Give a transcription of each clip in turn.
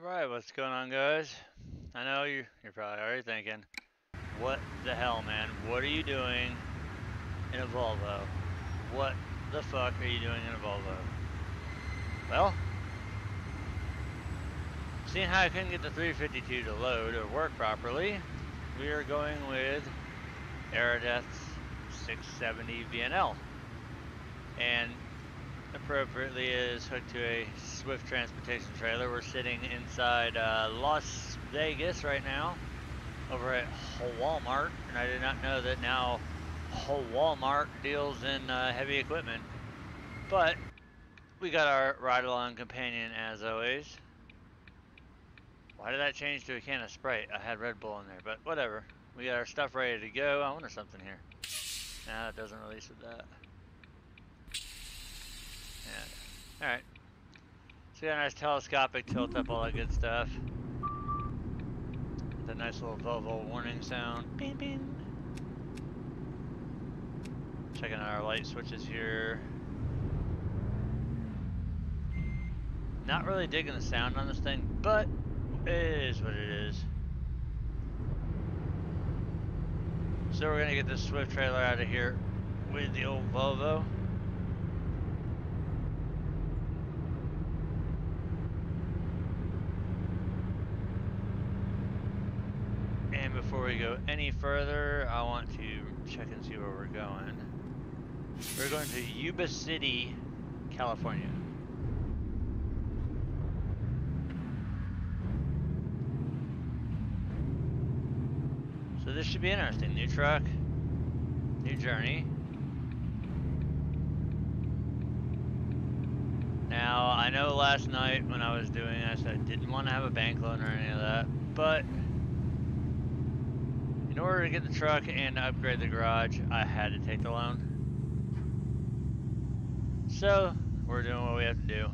Alright, what's going on, guys? I know you're probably already thinking, what the hell, man? What are you doing in a Volvo? What the fuck are you doing in a Volvo? Well, seeing how I couldn't get the 352 to load or work properly, we are going with Aerodeath's 670 VNL. And appropriately is hooked to a Swift transportation trailer. We're sitting inside Las Vegas right now over at Walmart, and I did not know that now Walmart deals in heavy equipment. But we got our ride-along companion as always. Why did that change to a can of Sprite? I had Red Bull in there, but whatever. We got our stuff ready to go. I wonder something here. Nah, it doesn't release with that. Yeah. Alright. So we got a nice telescopic tilt up, all that good stuff. The nice little Volvo warning sound. Bing, bing. Checking out our light switches here. Not really digging the sound on this thing, but it is what it is. So we're gonna get this Swift trailer out of here with the old Volvo. And before we go any further, I want to check and see where we're going. We're going to Yuba City, California. So this should be interesting. New truck, new journey. Now, I know last night when I was doing this, I didn't want to have a bank loan or any of that, but in order to get the truck and upgrade the garage, I had to take the loan. So, we're doing what we have to do.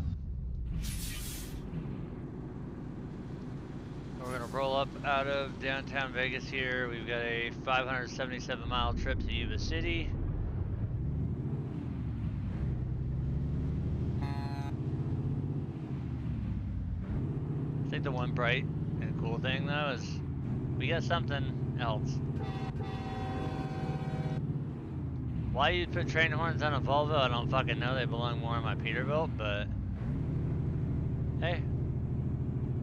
We're gonna roll up out of downtown Vegas here. We've got a 577-mile trip to Yuba City. I think the one bright and cool thing though is we got something else. Why you'd put train horns on a Volvo, I don't fucking know. They belong more on my Peterbilt, but hey,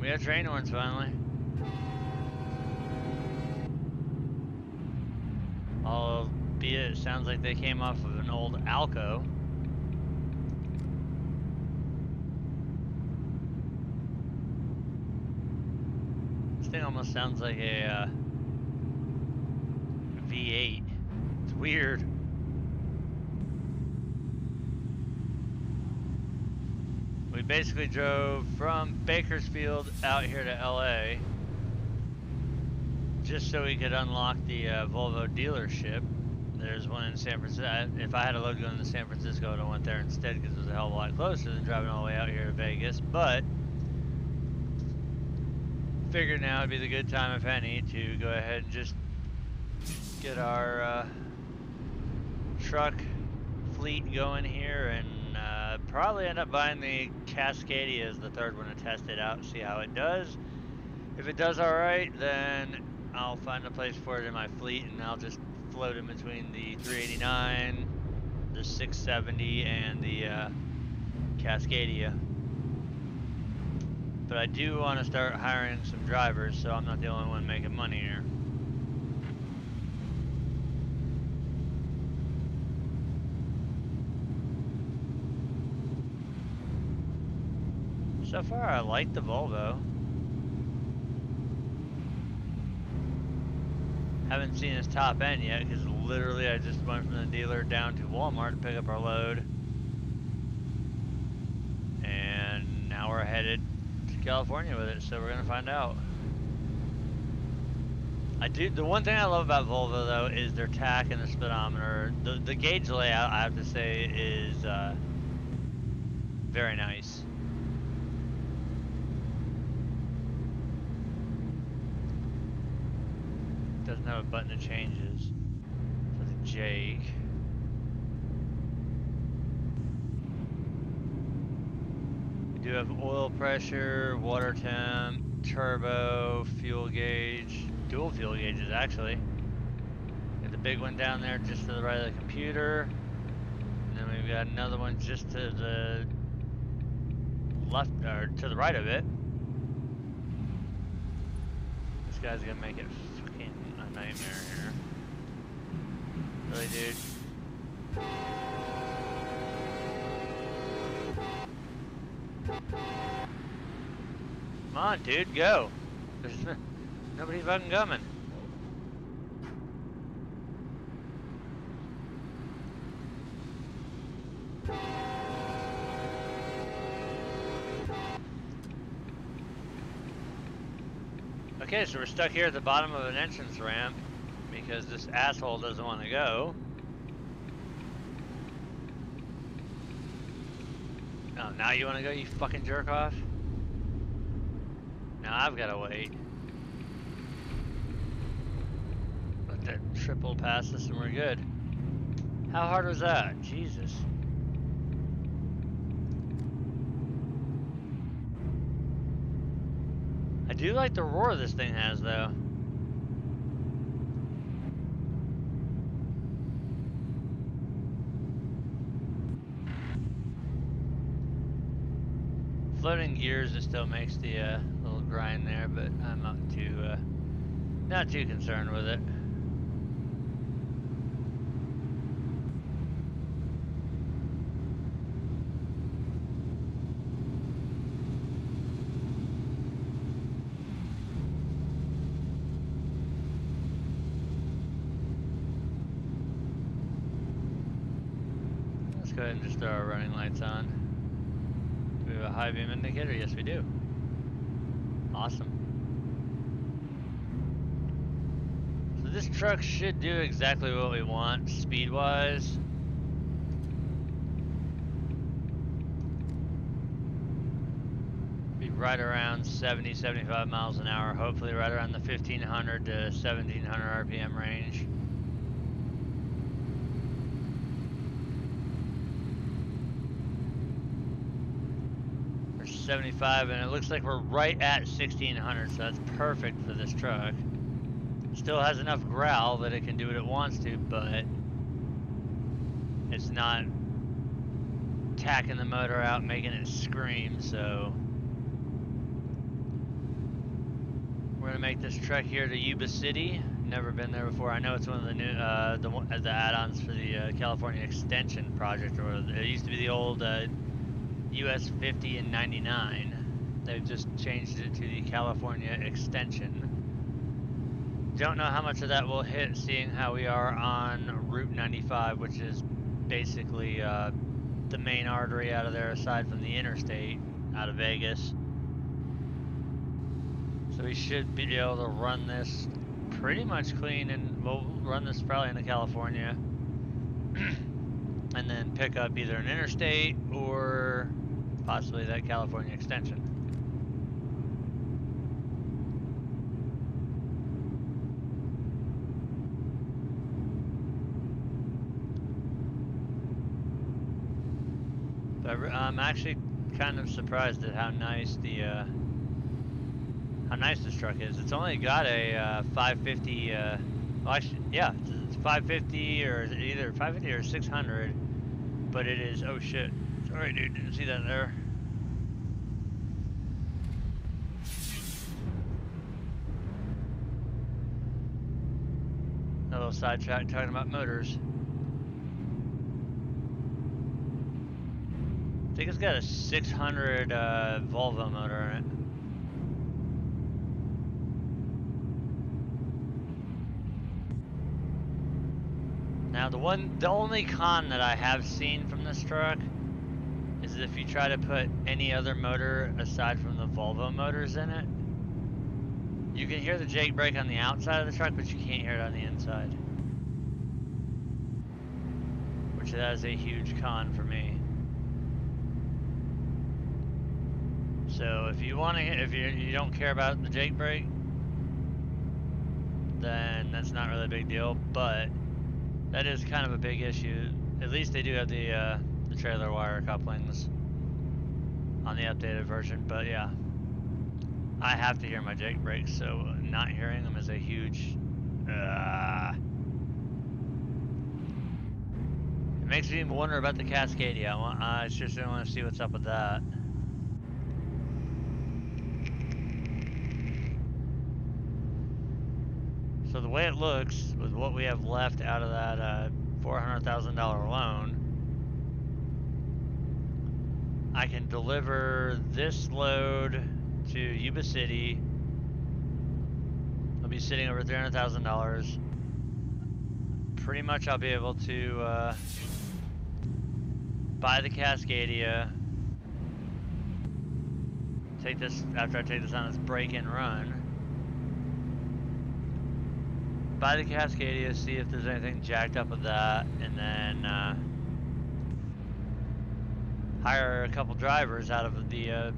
we have train horns finally. Albeit it sounds like they came off of an old Alco. This thing almost sounds like a V8. It's weird. We basically drove from Bakersfield out here to LA just so we could unlock the Volvo dealership. There's one in San Francisco. If I had a load going to San Francisco, I'd have went there instead because it was a hell of a lot closer than driving all the way out here to Vegas. But figured now would be the good time, if any, to go ahead and just get our truck fleet going here and probably end up buying the Cascadia as the third one to test it out and see how it does. If it does alright, then I'll find a place for it in my fleet and I'll just float in between the 389, the 670, and the Cascadia. But I do want to start hiring some drivers so I'm not the only one making money here. So far, I like the Volvo. Haven't seen his top end yet because literally I just went from the dealer down to Walmart to pick up our load. And now we're headed to California with it, so we're gonna find out. The one thing I love about Volvo though is their tach and the speedometer. The gauge layout, I have to say, is very nice. Doesn't have a button that changes for the Jake. We do have oil pressure, water temp, turbo, fuel gauge, dual fuel gauges actually. Got the big one down there just to the right of the computer. And then we've got another one just to the left, or to the right of it. This guy's gonna make it fucking a nightmare here. Really, dude? Come on, dude, go. There's nobody fucking coming. Okay, so we're stuck here at the bottom of an entrance ramp because this asshole doesn't want to go. Oh, now you want to go, you fucking jerk off? Now I've got to wait. Let that triple pass us and we're good. How hard was that? Jesus. I do like the roar this thing has, though. Floating gears, it still makes the little grind there, but I'm not too concerned with it. Let's go ahead and just throw our running lights on. Do we have a high beam indicator? Yes, we do. Awesome. So this truck should do exactly what we want speed-wise. Be right around 70, 75 miles an hour, hopefully right around the 1500 to 1700 RPM range. 75, and it looks like we're right at 1600, so that's perfect for this truck. Still has enough growl that it can do what it wants to, but it's not tacking the motor out, making it scream. So we're gonna make this trek here to Yuba City. Never been there before. I know it's one of the new the add-ons for the California Extension project, or it used to be the old US 50 and 99. They've just changed it to the California Extension. Don't know how much of that will hit, seeing how we are on Route 95, which is basically the main artery out of there, aside from the interstate out of Vegas. So we should be able to run this pretty much clean, and we'll run this probably into California. And then pick up either an interstate or possibly that California Extension. But I'm actually kind of surprised at how nice this truck is. It's only got a 550. Well, actually, yeah, it's 550 or either 550 or 600. But it is, oh shit, sorry dude, didn't see that there. A little sidetrack talking about motors. I think it's got a 600 Volvo motor in it. Now the only con that I have seen from this truck is that if you try to put any other motor aside from the Volvo motors in it, you can hear the Jake brake on the outside of the truck, but you can't hear it on the inside. Which that is a huge con for me. So if you want to, if you don't care about the Jake brake, then that's not really a big deal, but that is kind of a big issue. At least they do have the trailer wire couplings. on the updated version, but yeah. I have to hear my Jake brakes, so not hearing them is a huge... It makes me wonder about the Cascadia. I seriously want to see what's up with that. So the way it looks, with what we have left out of that $400,000 loan, I can deliver this load to Yuba City. I'll be sitting over $300,000. Pretty much I'll be able to buy the Cascadia, take this, after I take this on this break and run, buy the Cascadia, see if there's anything jacked up with that, and then hire a couple drivers out of the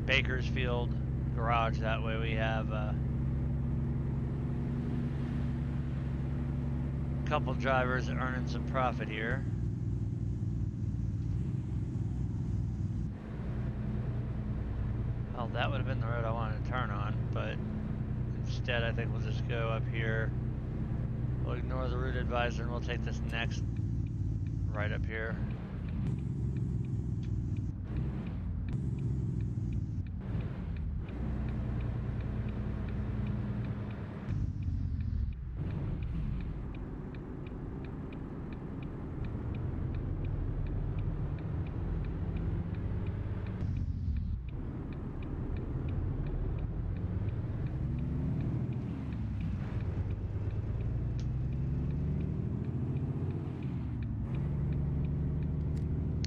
Bakersfield garage. That way we have a couple drivers earning some profit here. Well, that would have been the road I wanted to turn on, but instead I think we'll just go up here. We'll ignore the route advisor and we'll take this next right up here.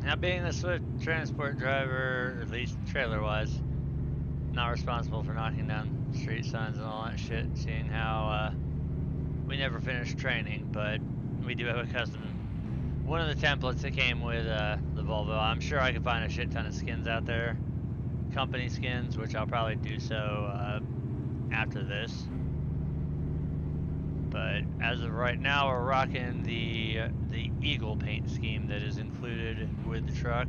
Now, being the Swift transport driver, at least trailer-wise, not responsible for knocking down street signs and all that shit, seeing how we never finished training, but we do have a custom, one of the templates that came with the Volvo. I'm sure I can find a shit ton of skins out there, company skins, which I'll probably do so after this. But as of right now, we're rocking the Eagle paint scheme that is included with the truck.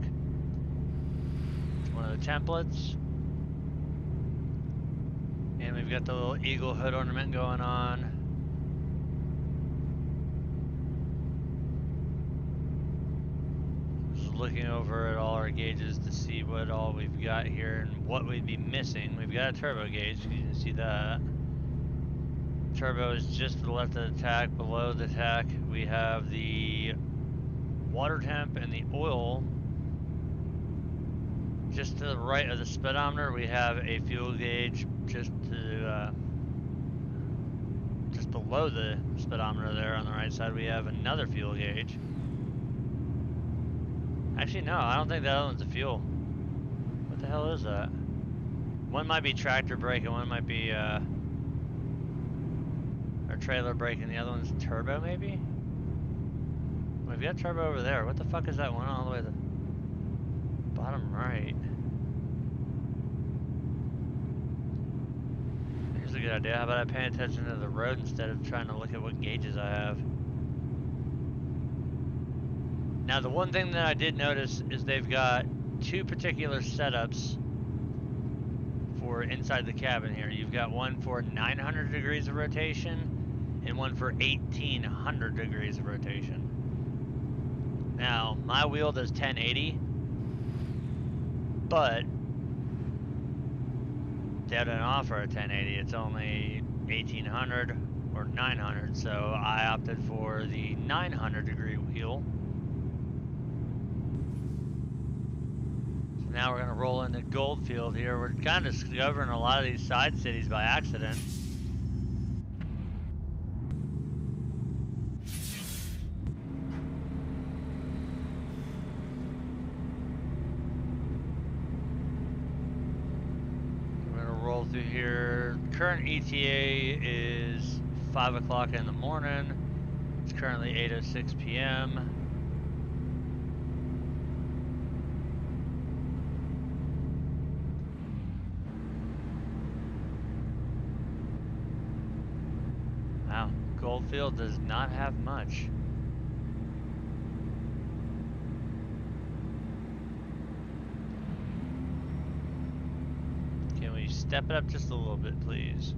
It's one of the templates. And we've got the little Eagle hood ornament going on. Just looking over at all our gauges to see what all we've got here and what we'd be missing. We've got a turbo gauge, you can see that. Turbo is just to the left of the tach. Below the tach we have the water temp and the oil. Just to the right of the speedometer we have a fuel gauge. Just below the speedometer there on the right side we have another fuel gauge. Actually no, I don't think that other one's a fuel. What the hell is that? One might be tractor brake and one might be trailer brake, and the other one's turbo, maybe? We've got turbo over there. What the fuck is that one all the way to the bottom right? Here's a good idea. How about I pay attention to the road instead of trying to look at what gauges I have? Now, the one thing that I did notice is they've got two particular setups for inside the cabin here. You've got one for 900 degrees of rotation and one for 1800 degrees of rotation. Now, my wheel does 1080, but they don't offer a 1080. It's only 1800 or 900, so I opted for the 900 degree wheel. So now we're gonna roll into Goldfield here. We're kind of discovering a lot of these side cities by accident. Through here. Current ETA is 5 o'clock in the morning. It's currently 8:06 p.m. Wow, Goldfield does not have much. step it up just a little bit, please?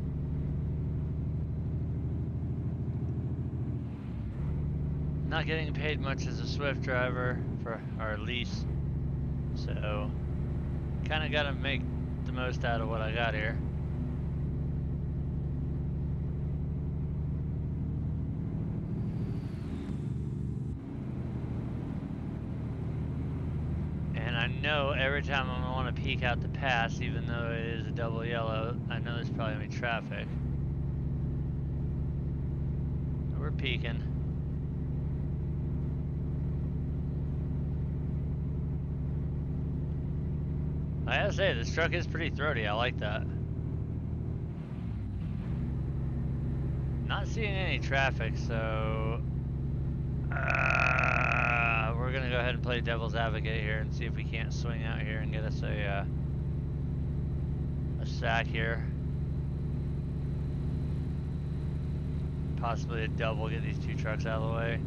Not getting paid much as a Swift driver for our lease, so kind of got to make the most out of what I got here. And I know every time I'm gonna want to peek out the pass, even though it is a double yellow, I know there's probably gonna be traffic. We're peeking. I gotta say, this truck is pretty throaty. I like that. Not seeing any traffic, so we're gonna go ahead and play devil's advocate here and see if we can't swing out here and get us a sack here. Possibly a double, get these two trucks out of the way.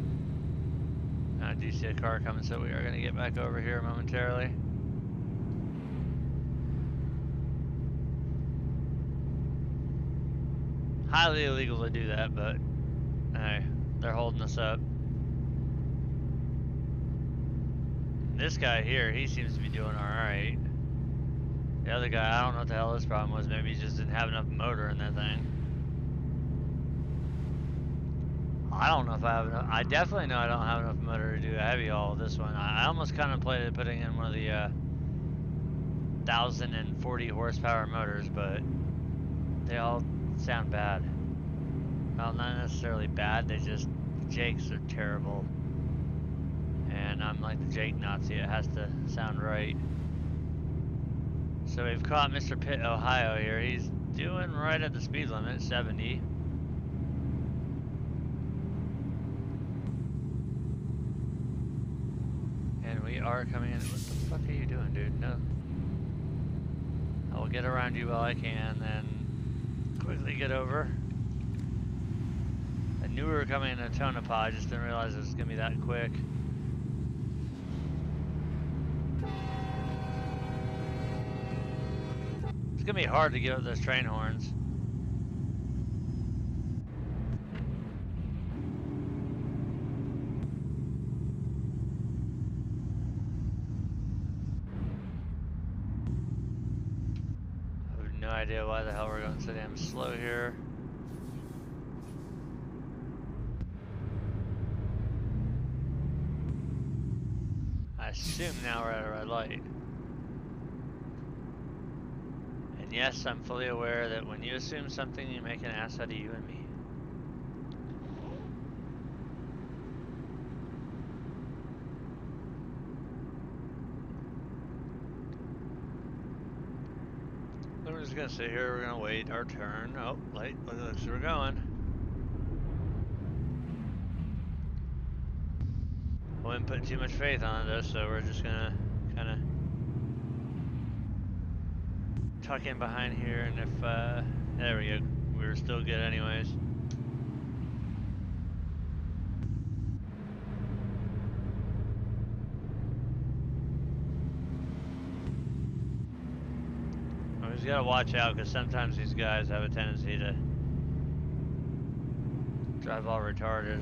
I do see a car coming, so we are gonna get back over here momentarily. Highly illegal to do that, but hey, they're holding us up. This guy here, he seems to be doing alright. The other guy, I don't know what the hell his problem was. Maybe he just didn't have enough motor in that thing. I don't know if I have enough. I definitely know I don't have enough motor to do a heavy haul with this one. I almost contemplated putting in one of the 1,040 horsepower motors, but they all sound bad. Well, not necessarily bad, they just, Jakes are terrible. And I'm like the Jake Nazi, it has to sound right. So we've caught Mr. Pitt, Ohio here. He's doing right at the speed limit, 70. And we are coming in. What the fuck are you doing, dude? No. I will get around you while I can, then quickly get over. I knew we were coming in a Tonopah, I just didn't realize it was gonna be that quick. It's gonna be hard to give up those train horns. I have no idea why the hell we're going so damn slow here. I assume now we're at a red light. And yes, I'm fully aware that when you assume something, you make an ass out of you and me. We're just gonna sit here, we're gonna wait our turn. Oh, light, look at this, we're going. I wouldn't put too much faith on this, so we're just gonna kinda tuck in behind here, and if, there we go, we were still good anyways. We just gotta watch out, because sometimes these guys have a tendency to drive all retarded.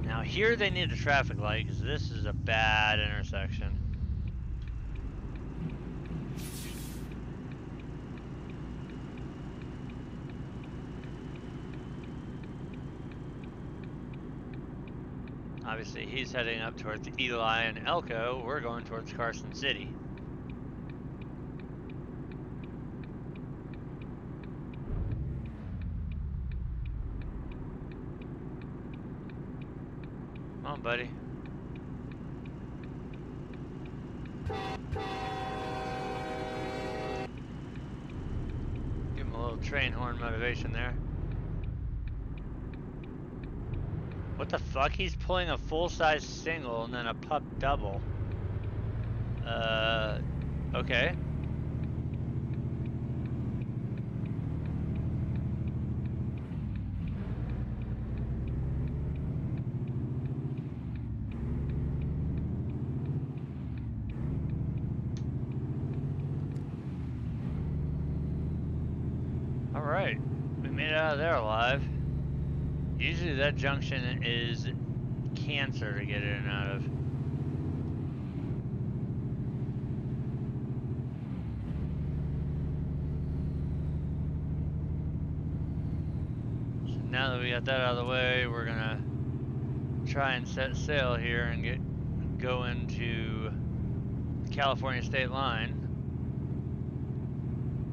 Now here they need a traffic light, because this is a bad intersection. Obviously he's heading up towards Ely and Elko, we're going towards Carson City. Come on, buddy. Give him a little train horn motivation there. What the fuck? He's pulling a full-size single and then a pup double. Okay. out of there alive. Usually that junction is cancer to get in and out of. So now that we got that out of the way, we're gonna try and set sail here and go into the California state line.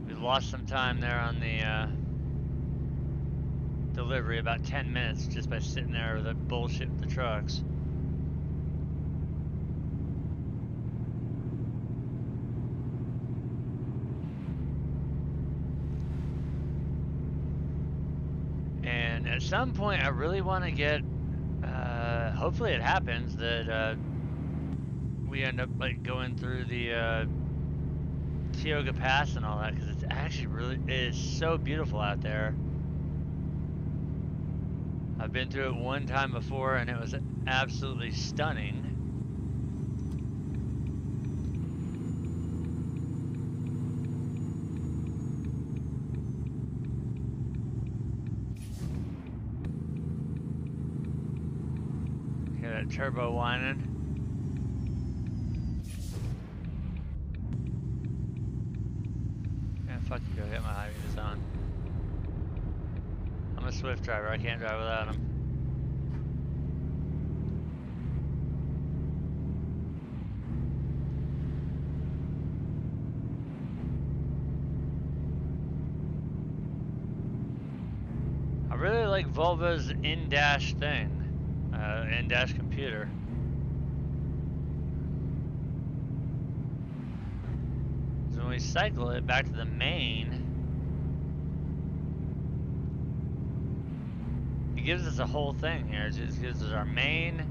We lost some time there on the delivery, about 10 minutes just by sitting there with the bullshit with the trucks. And at some point I really want to get, hopefully it happens, that we end up like going through the Tioga Pass and all that, because it's actually it is so beautiful out there. I've been through it one time before and it was absolutely stunning. Hear that turbo whining. Yeah, fuck you, go get my high beams on. I'm a Swift driver, I can't drive without them. I really like Volvo's in-dash thing, in-dash computer. So when we cycle it back to the main, it gives us a whole thing here. It just gives us our main.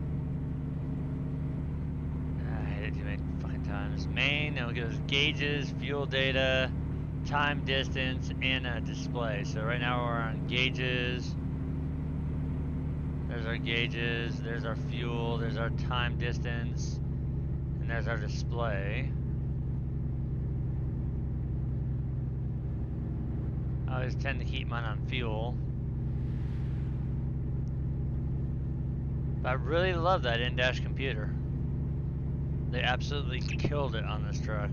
I hate it too many fucking times. Main, and it gives us gauges, fuel data, time, distance, and a display. So right now we're on gauges. There's our gauges, there's our fuel, there's our time, distance, and there's our display. I always tend to keep mine on fuel. But I really love that in-dash computer. They absolutely killed it on this truck.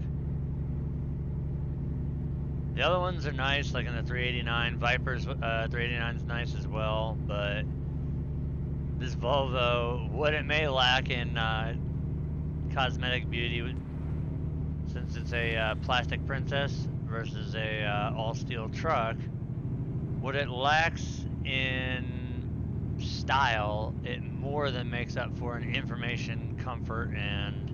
The other ones are nice, like in the 389. Viper's 389 is nice as well, but this Volvo, what it may lack in cosmetic beauty, since it's a plastic princess versus a all-steel truck, what it lacks in style, it more than makes up for in information, comfort, and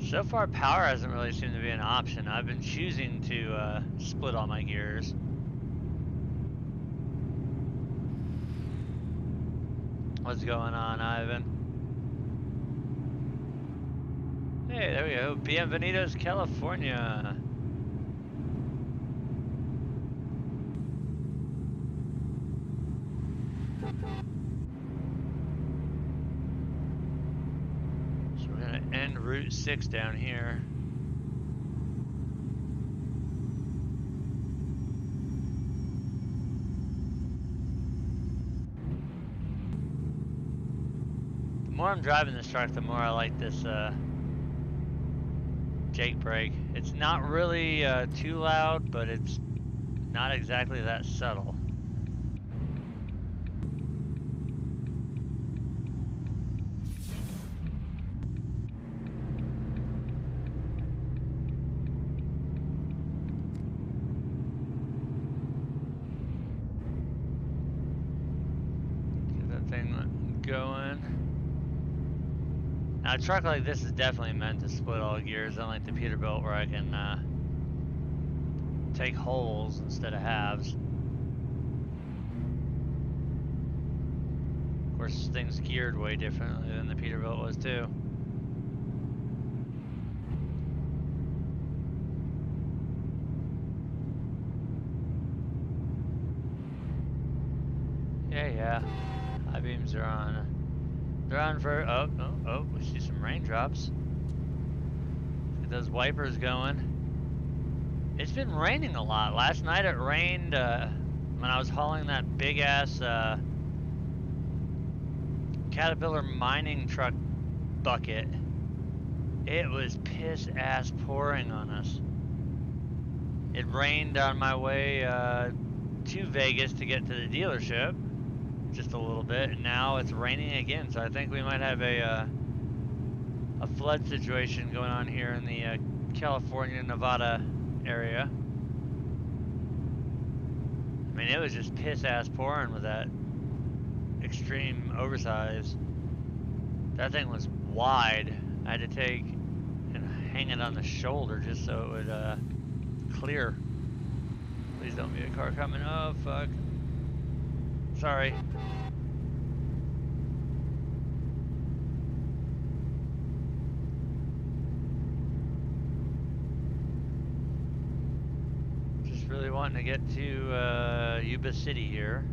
so far power hasn't really seemed to be an option. I've been choosing to split all my gears. What's going on, Ivan? Hey, there we go. Bienvenidos, California. So we're gonna end Route 6 down here. The more I'm driving this truck, the more I like this Jake brake. It's not really too loud, but it's not exactly that subtle. Get that thing going. Now, a truck like this is definitely meant to split all gears, unlike the Peterbilt where I can take wholes instead of halves. Of course, this thing's geared way differently than the Peterbilt was too. Yeah. High beams are on. They're on for, oh, we see some raindrops. Get those wipers going. It's been raining a lot. Last night it rained when I was hauling that big ass Caterpillar mining truck bucket. It was piss ass pouring on us. It rained on my way to Vegas to get to the dealership, just a little bit, and now it's raining again. So I think we might have a flood situation going on here in the California, Nevada area. I mean, it was just piss ass pouring with that extreme oversize. That thing was wide. I had to take and hang it on the shoulder just so it would clear. Please don't be a car coming. Oh, fuck. Sorry. Just really wanting to get to Yuba City here.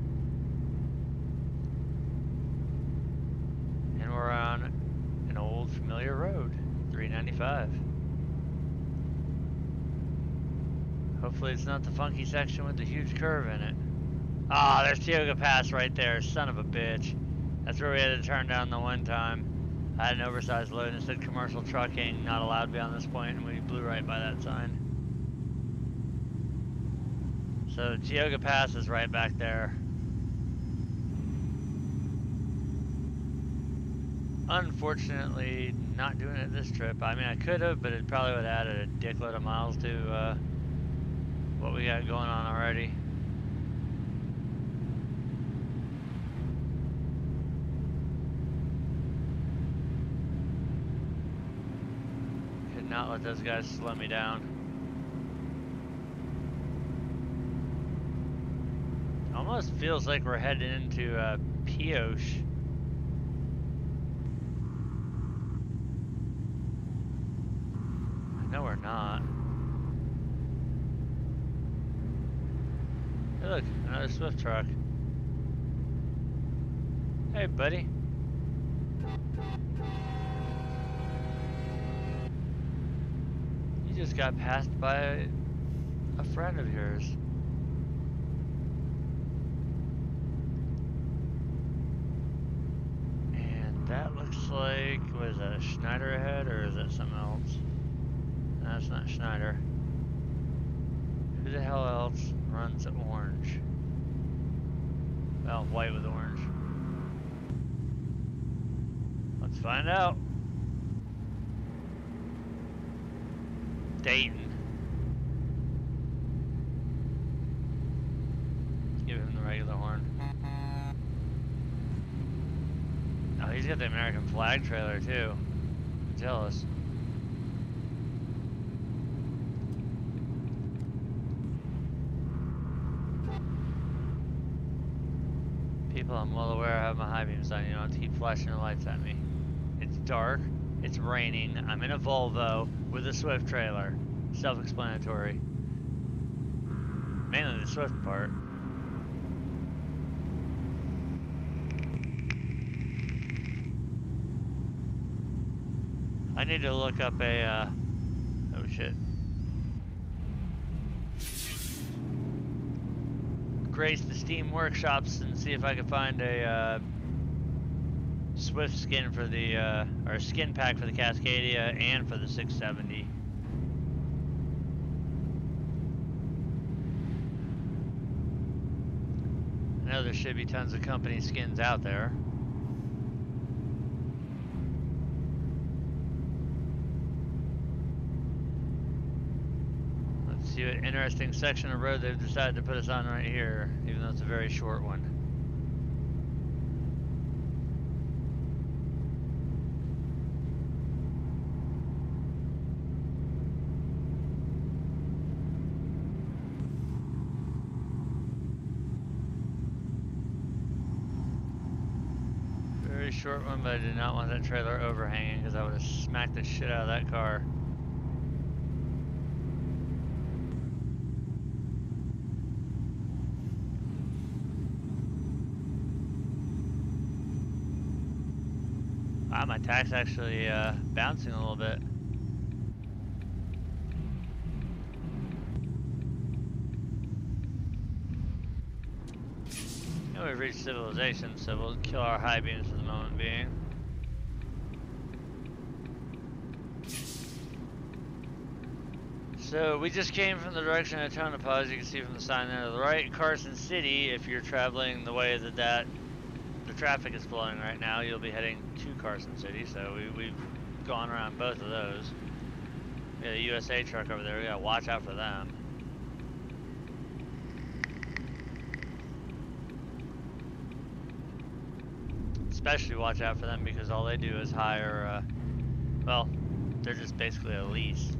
And we're on an old familiar road, 395. Hopefully it's not the funky section with the huge curve in it. Ah, there's Tioga Pass right there, son of a bitch. That's where we had to turn down the one time. I had an oversized load and it said commercial trucking, not allowed beyond this point, and we blew right by that sign. So Tioga Pass is right back there. Unfortunately, not doing it this trip. I mean, I could have, but it probably would have added a dickload of miles to what we got going on already. Could not let those guys slow me down. Almost feels like we're heading into Pioche. No, we're not. Hey, look, another Swift truck. Hey, buddy. You just got passed by a friend of yours. And that looks like, what is that, a Schneider ahead, or is that something else? No, that's not Schneider. Who the hell else runs orange? Well, white with orange. Let's find out. Dayton. Let's give him the regular horn. Oh, he's got the American flag trailer too. I'm jealous. People, I'm well aware I have my high beams on. You don't have to keep flashing your lights at me. It's dark, it's raining, I'm in a Volvo with a Swift trailer. Self-explanatory. Mainly the Swift part. I need to look up a, oh shit. Grace the Steam workshops and see if I can find a Swift skin for the, or skin pack for the Cascadia and for the 670. I know there should be tons of company skins out there. Let's see what interesting section of road they've decided to put us on right here, even though it's a very short one. Short one, but I did not want that trailer overhanging because I would have smacked the shit out of that car. Wow, my tach's actually bouncing a little bit. we've reached civilization, so we'll kill our high beams for the moment being. So we just came from the direction of Tonopah, as you can see from the sign there to the right. Carson City, if you're traveling the way that the traffic is flowing right now, you'll be heading to Carson City. So we've gone around both of those. We got a USA truck over there. We gotta watch out for them. Especially watch out for them because all they do is hire, well, they're just basically a lease.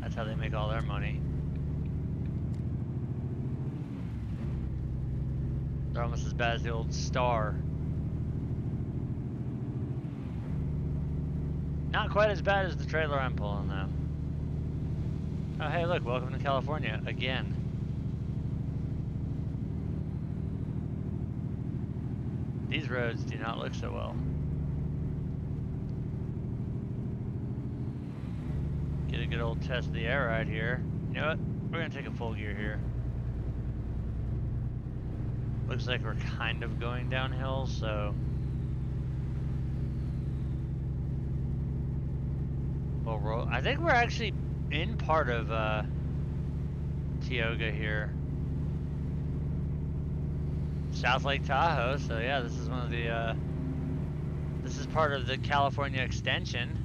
That's how they make all their money. They're almost as bad as the old Star. Not quite as bad as the trailer I'm pulling though. Oh hey look, welcome to California again. These roads do not look so well. Get a good old test of the air right here. You know what? We're gonna take a full gear here. Looks like we're kind of going downhill, so we'll roll. I think we're actually in part of Tioga here. South Lake Tahoe, so yeah, this is one of the this is part of the California extension.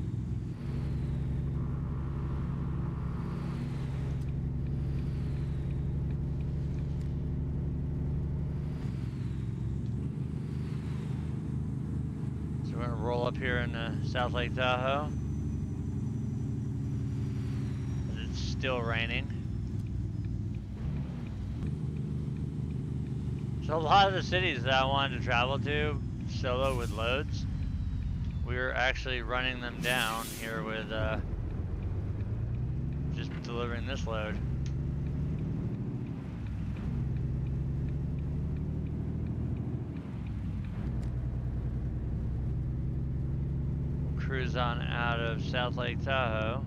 So we're gonna roll up here in South Lake Tahoe. It's still raining. So a lot of the cities that I wanted to travel to solo with loads, we're actually running them down here with just delivering this load. Cruise on out of South Lake Tahoe.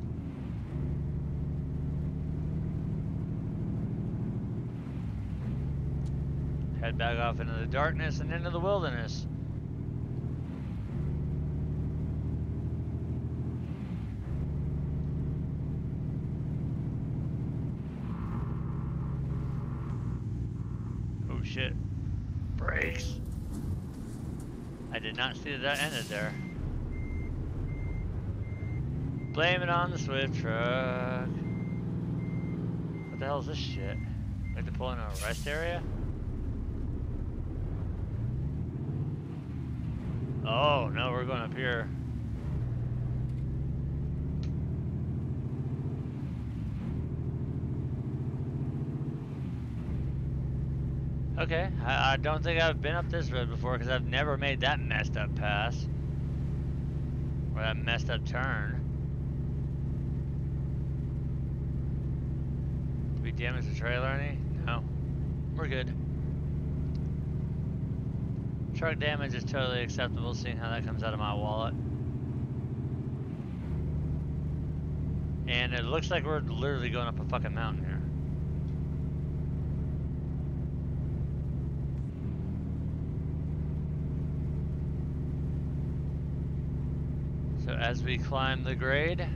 Head back off into the darkness and into the wilderness. Oh shit. Brakes. I did not see that ended there. Blame it on the Swift truck. What the hell is this shit? We have to pull in a rest area? Oh, no, we're going up here. Okay, I don't think I've been up this road before because I've never made that messed up pass. Or that messed up turn. Did we damage the trailer any? No. We're good. Truck damage is totally acceptable, seeing how that comes out of my wallet. And it looks like we're literally going up a fucking mountain here. So as we climb the grade,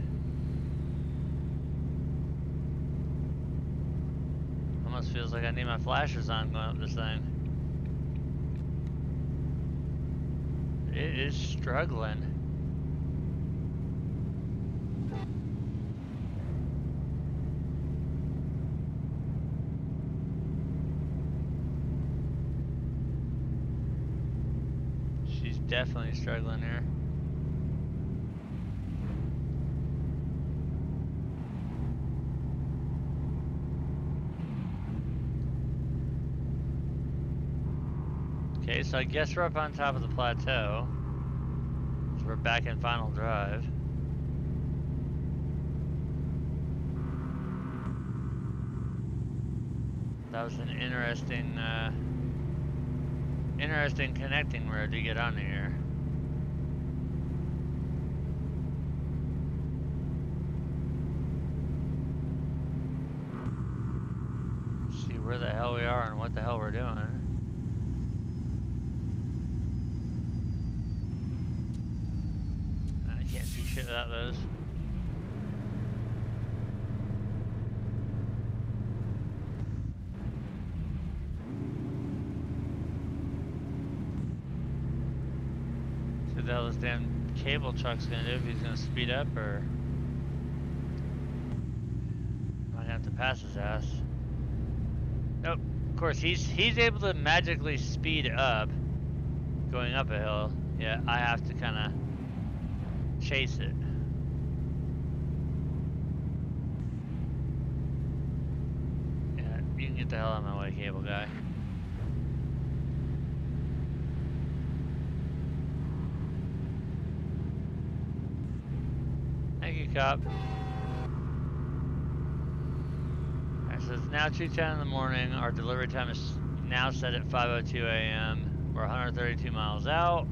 almost feels like I need my flashers on going up this thing. It is struggling. She's definitely struggling here. Okay, so I guess we're up on top of the plateau. So we're back in final drive. That was an interesting connecting road to get on here. See where the hell we are and what the hell we're doing. without those. So what the hell this damn cable truck's gonna do, if he's gonna speed up, or might have to pass his ass. Nope. Of course, he's able to magically speed up going up a hill. Yeah, I have to kind of chase it. Yeah, you can get the hell out of my way, cable guy. Thank you, cop. Alright, so it's now 2:10 in the morning. Our delivery time is now set at 5:02 a.m. We're 132 miles out.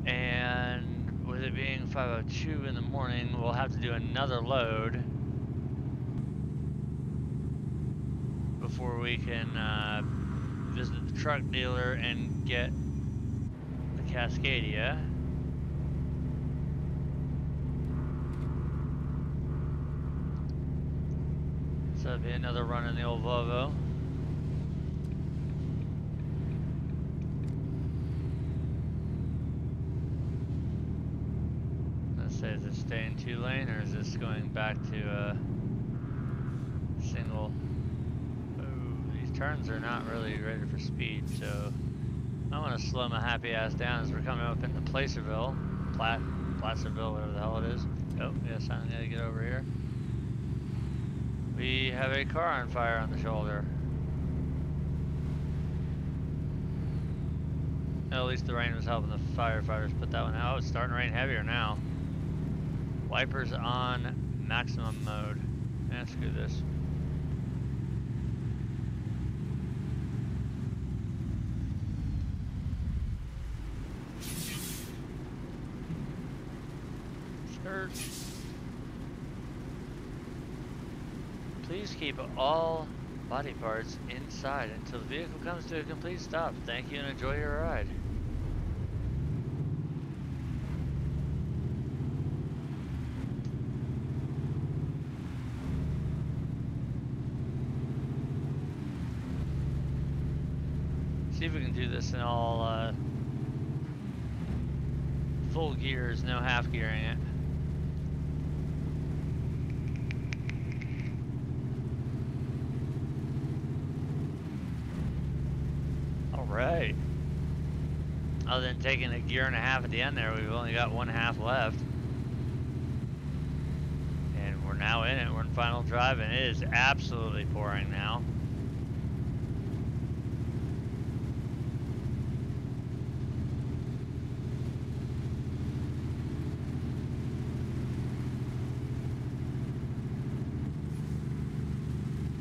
And with it being 5:02 in the morning, we'll have to do another load before we can visit the truck dealer and get the Cascadia. So that'll be another run in the old Volvo. Let's say, is it staying 2-lane, or is this going back to a single? Ooh, these turns are not really ready for speed, so I'm gonna slow my happy ass down as we're coming up into Placerville, Placerville, whatever the hell it is. Oh, yes, I'm gonna get over here. We have a car on fire on the shoulder. At least the rain was helping the firefighters put that one out. Oh, it's starting to rain heavier now. Wipers on maximum mode. And screw this. Skirt. Please keep all body parts inside until the vehicle comes to a complete stop. Thank you and enjoy your ride. See if we can do this in all full gears, no half gearing it. Right. Other than taking a gear and a half at the end there, we've only got 1/2 left. And we're now in it. We're in final drive, and it is absolutely pouring now.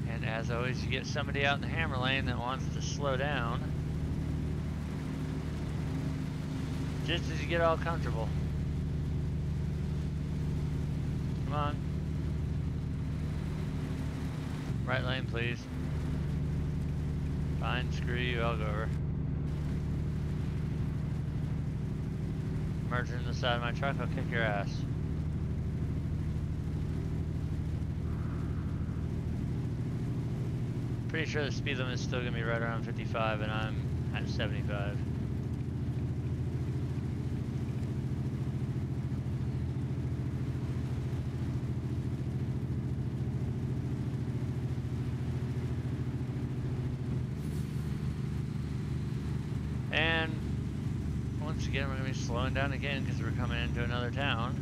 And as always, you get somebody out in the hammer lane that wants to slow down. Just as you get all comfortable. Come on. Right lane, please. Fine, screw you, I'll go over. Merge in the side of my truck, I'll kick your ass. Pretty sure the speed limit is still gonna be right around 55 and I'm at 75. And once again, we're going to be slowing down again because we're coming into another town.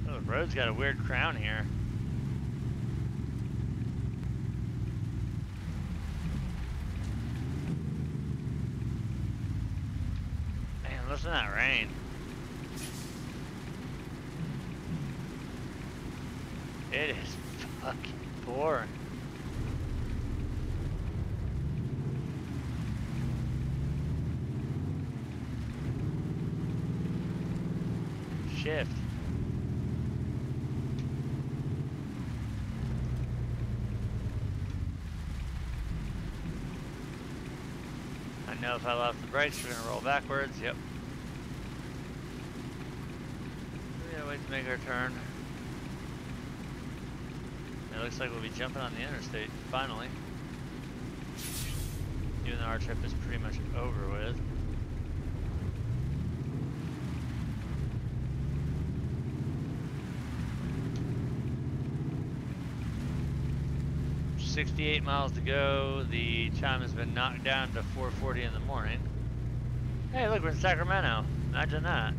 Oh, the road's got a weird crown here. Man, listen to that rain. It is fucking pouring. Shift. I know if I left the brakes, we're gonna roll backwards. Yep. wait to make our turn. It looks like we'll be jumping on the interstate, finally. Even though our trip is pretty much over with. "68 miles to go." The time has been knocked down to 4:40 in the morning. Hey, look, we're in Sacramento. Imagine that.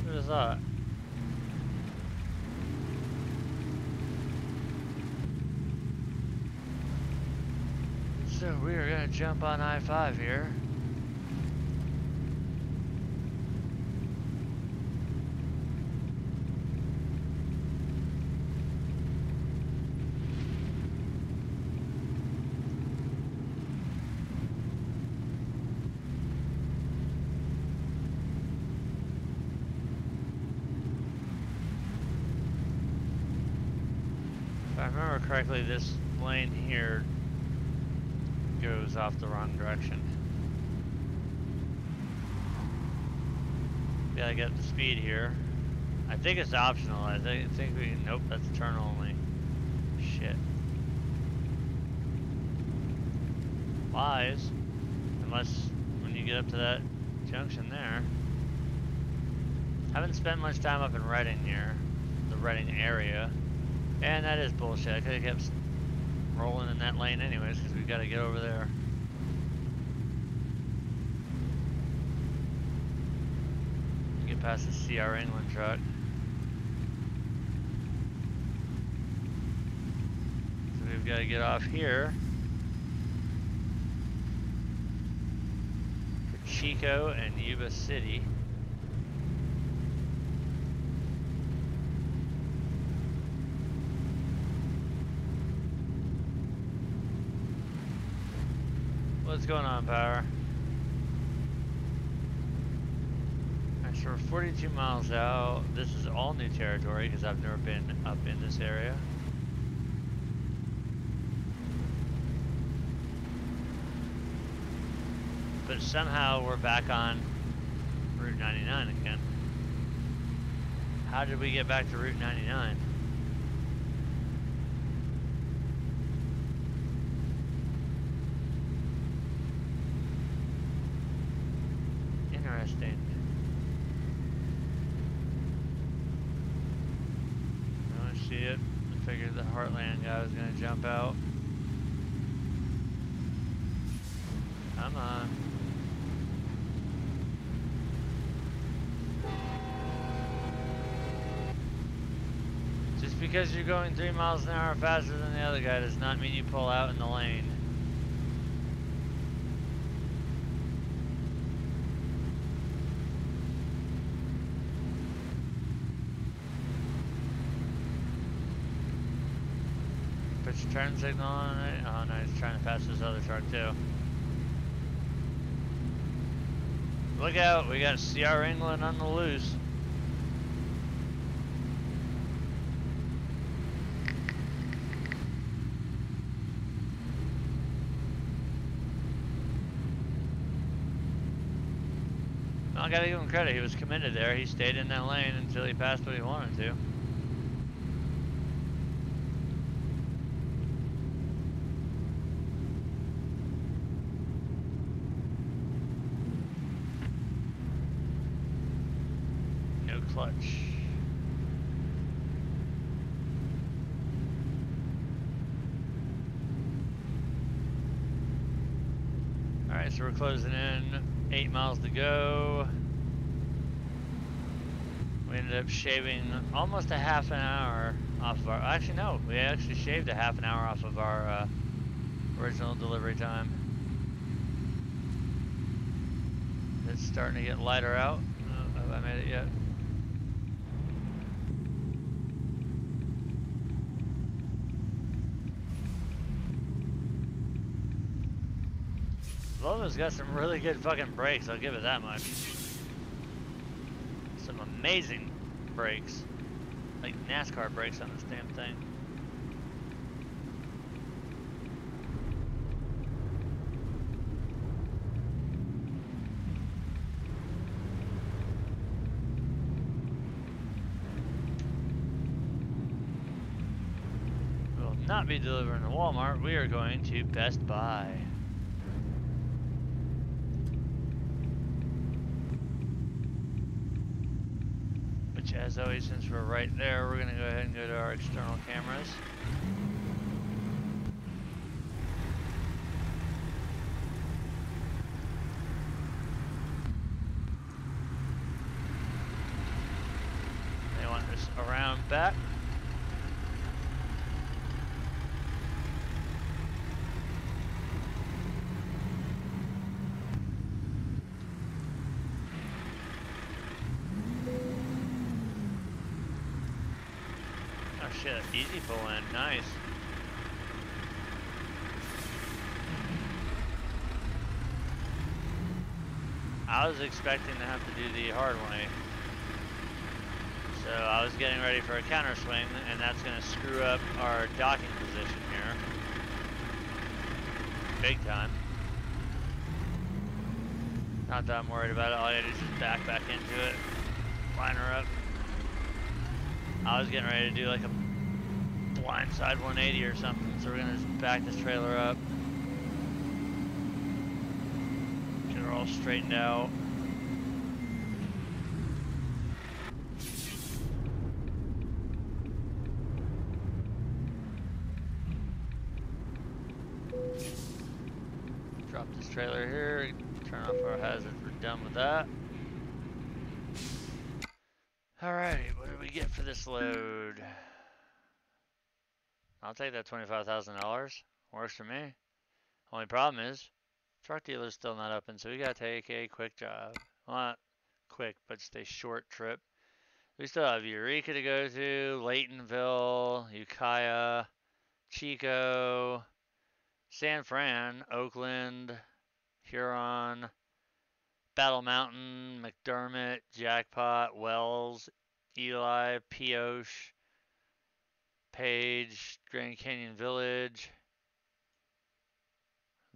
What is that? So we are gonna jump on I-5 here. If I remember correctly, this lane here goes off the wrong direction. Gotta get the speed here. I think it's optional. I think we, nope, that's turn only. Shit. Lies. Unless when you get up to that junction there. Haven't spent much time up in Redding here. The Redding area. And that is bullshit. I could have kept rolling in that lane anyways, because we've got to get over there. Get past the CR England truck. So we've got to get off here. For Chico and Yuba City. What's going on, Power? Alright, so we're 42 miles out. This is all new territory because I've never been up in this area. But somehow we're back on Route 99 again. How did we get back to Route 99? Interesting. I don't see it. I figured the Heartland guy was gonna jump out. Come on. Just because you're going 3 miles an hour faster than the other guy does not mean you pull out in the lane. Put your turn signal on it. Oh no, he's trying to pass this other truck too. Look out, we got CR England on the loose. I gotta give him credit, he was committed there. He stayed in that lane until he passed what he wanted to. No clutch. Alright, so we're closing in. 8 miles to go. We ended up shaving almost a half an hour off of our, actually no, we actually shaved a half an hour off of our original delivery time. It's starting to get lighter out. Have I made it yet? Volvo's got some really good fucking brakes, I'll give it that much. Some amazing brakes. Like NASCAR brakes on this damn thing. not be delivering to Walmart. We are going to Best Buy. Which, as always, since we're right there, we're gonna go ahead and go to our external cameras. They want us around back. Shit, easy pull in, nice. I was expecting to have to do the hard way. So I was getting ready for a counter swing, and that's gonna screw up our docking position here. Big time. Not that I'm worried about it, all I gotta do is just back into it, line her up. I was getting ready to do like a blindside 180 or something, so we're gonna just back this trailer up. Get her all straightened out. Drop this trailer here, turn off our hazards, we're done with that. Alrighty, what do we get for this load? I'll take that $25,000. Works for me. Only problem is, truck dealer's still not open, so we gotta take a quick job. Well, not quick, but just a short trip. We still have Eureka to go to, Laytonville, Ukiah, Chico, San Fran, Oakland, Huron, Battle Mountain, McDermott, Jackpot, Wells, Eli, Pioche, Page, Grand Canyon Village,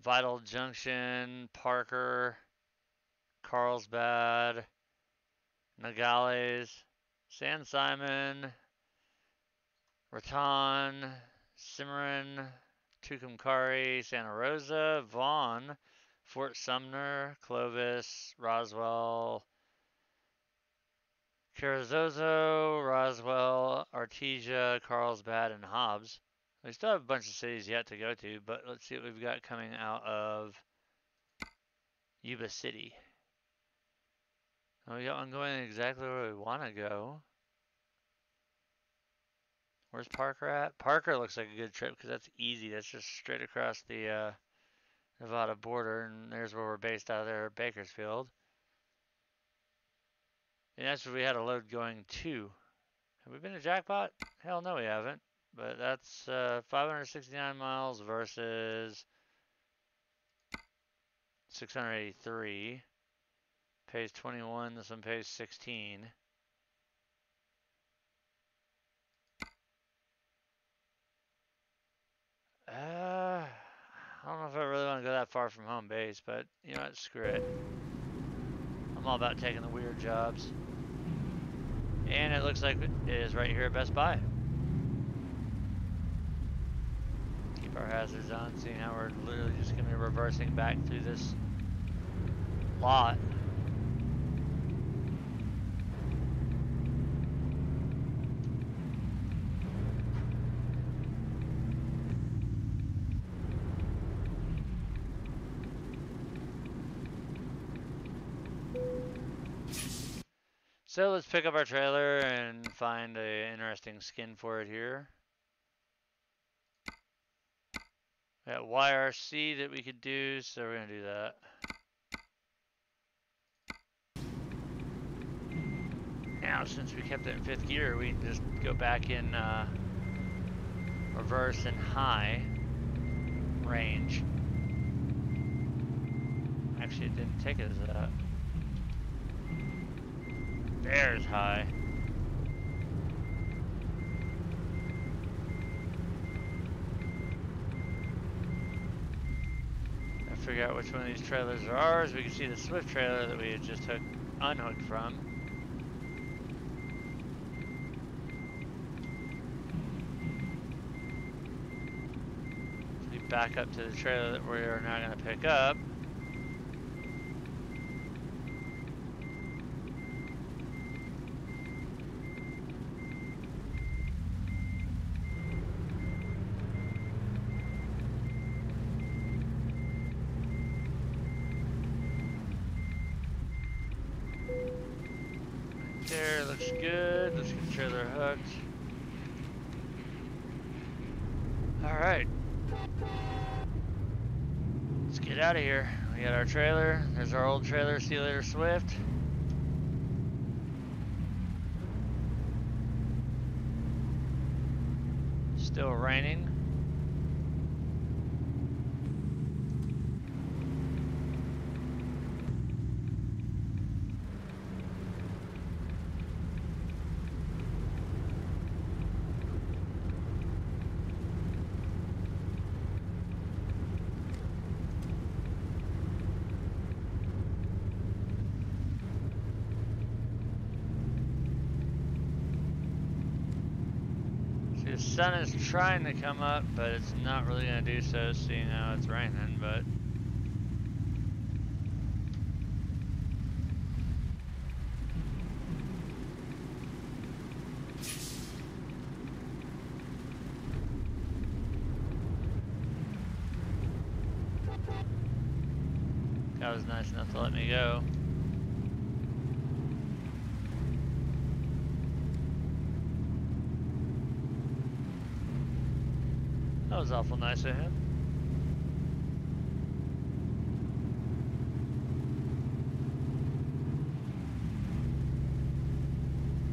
Vital Junction, Parker, Carlsbad, Nogales, San Simon, Raton, Cimarron, Tucumcari, Santa Rosa, Vaughn, Fort Sumner, Clovis, Roswell, Carrizozo, Roswell, Artesia, Carlsbad, and Hobbs. We still have a bunch of cities yet to go to, but let's see what we've got coming out of Yuba City. Oh, we got one going exactly where we want to go. Where's Parker at? Parker looks like a good trip because that's easy. That's just straight across the Nevada border, and there's where we're based out of there, Bakersfield. And that's where we had a load going to. Have we been to Jackpot? Hell no, we haven't. But that's 569 miles versus 683. Pays 21. This one pays 16. I don't know if I really want to go that far from home base, but you know what? Screw it. I'm all about taking the weird jobs. And it looks like it is right here at Best Buy. Keep our hazards on, seeing how we're literally just going to be reversing back through this lot. So let's pick up our trailer and find an interesting skin for it here. We got YRC that we could do, so we're going to do that. Now, since we kept it in 5th gear, we can just go back in reverse and high range. Actually, it didn't take it as that. There's high. I figure out which one of these trailers are ours. We can see the Swift trailer that we had just unhooked from. back up to the trailer that we are now going to pick up. There, looks good. Let's get the trailer hooked. Alright. Let's get out of here. We got our trailer. There's our old trailer. See you later, Swift. Still raining. The sun is trying to come up, but it's not really going to do so, seeing how it's raining, but God was nice enough to let me go. That was awful nice of him.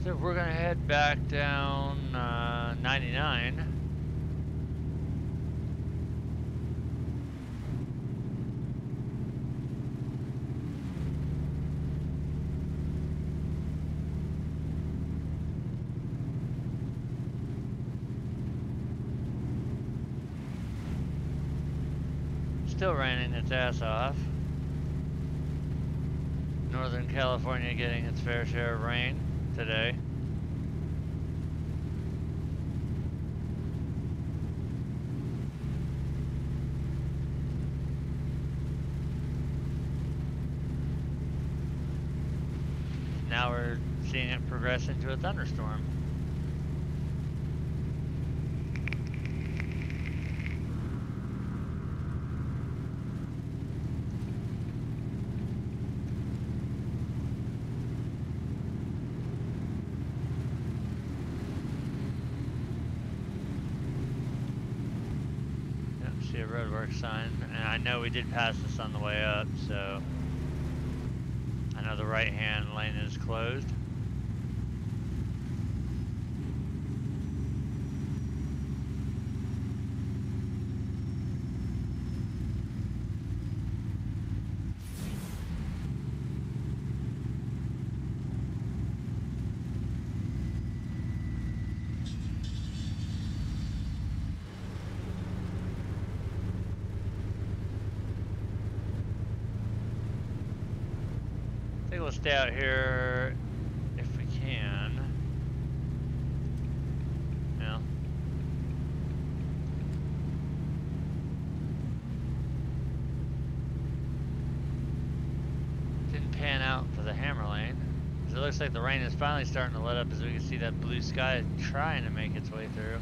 So we're gonna head back down 99. Still raining its ass off. Northern California getting its fair share of rain today. Now we're seeing it progress into a thunderstorm. See a roadwork sign, and I know we did pass this on the way up, so I know the right-hand lane is closed. I think we'll stay out here if we can. Yeah. Didn't pan out for the hammer lane. It looks like the rain is finally starting to let up as we can see that blue sky trying to make its way through.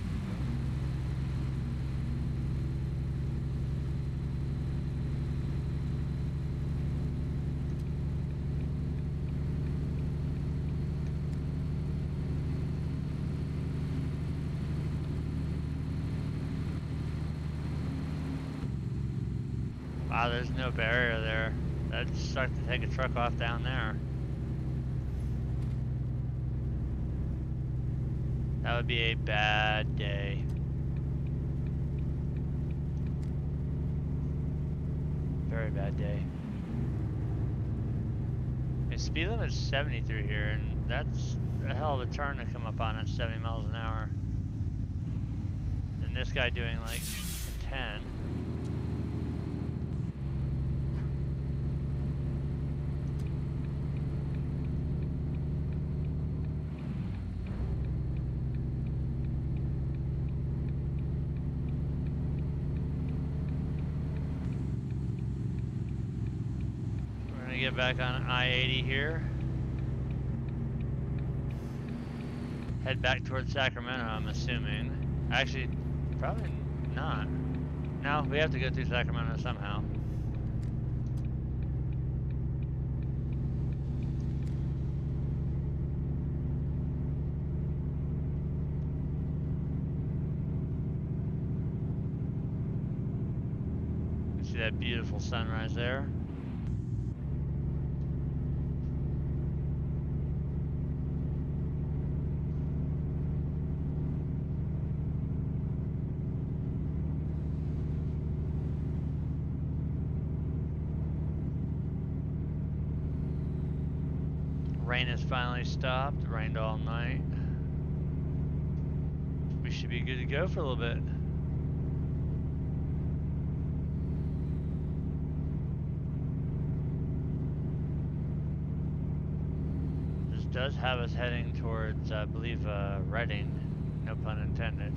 Wow, there's no barrier there. That'd suck to take a truck off down there. That would be a bad day. Very bad day. The speed limit's 70 through here, and that's a hell of a turn to come up on at 70 miles an hour. And this guy doing like 10. back on I-80 here. Head back towards Sacramento, I'm assuming. Actually, probably not. No, we have to go through Sacramento somehow. See that beautiful sunrise there. Rain has finally stopped. It rained all night. We should be good to go for a little bit. This does have us heading towards, I believe, Reading. No pun intended.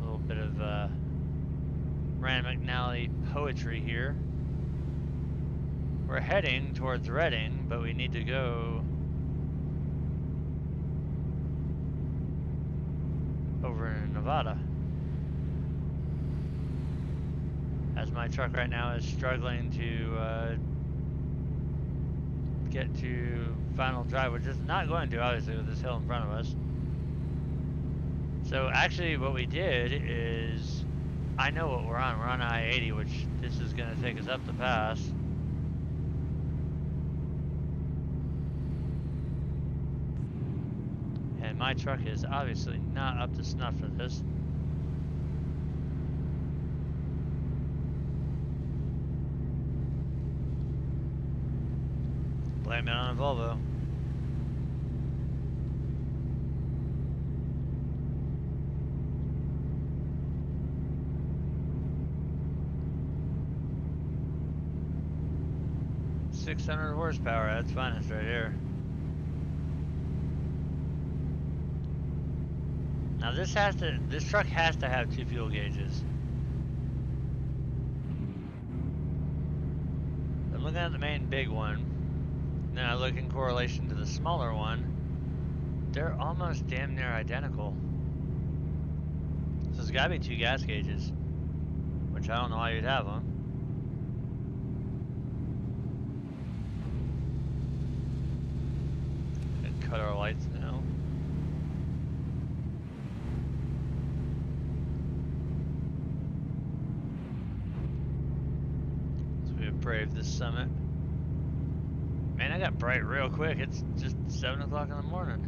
A little bit of Rand McNally poetry here. We're heading towards Reading, but we need to go over in Nevada. As my truck right now is struggling to get to final drive, which is not going to, obviously, with this hill in front of us. So actually what we did is, I know what we're on. We're on I-80, which this is going to take us up the pass. And my truck is obviously not up to snuff for this. Blame it on a Volvo. .600 horsepower, that's finest right here. Now this truck has to have 2 fuel gauges. I'm looking at the main big one, and then I look in correlation to the smaller one. They're almost damn near identical. So there's gotta be 2 gas gauges, which I don't know why you'd have them. And cut our lights now. Brave this summit. Man, I got bright real quick. It's just 7 o'clock in the morning.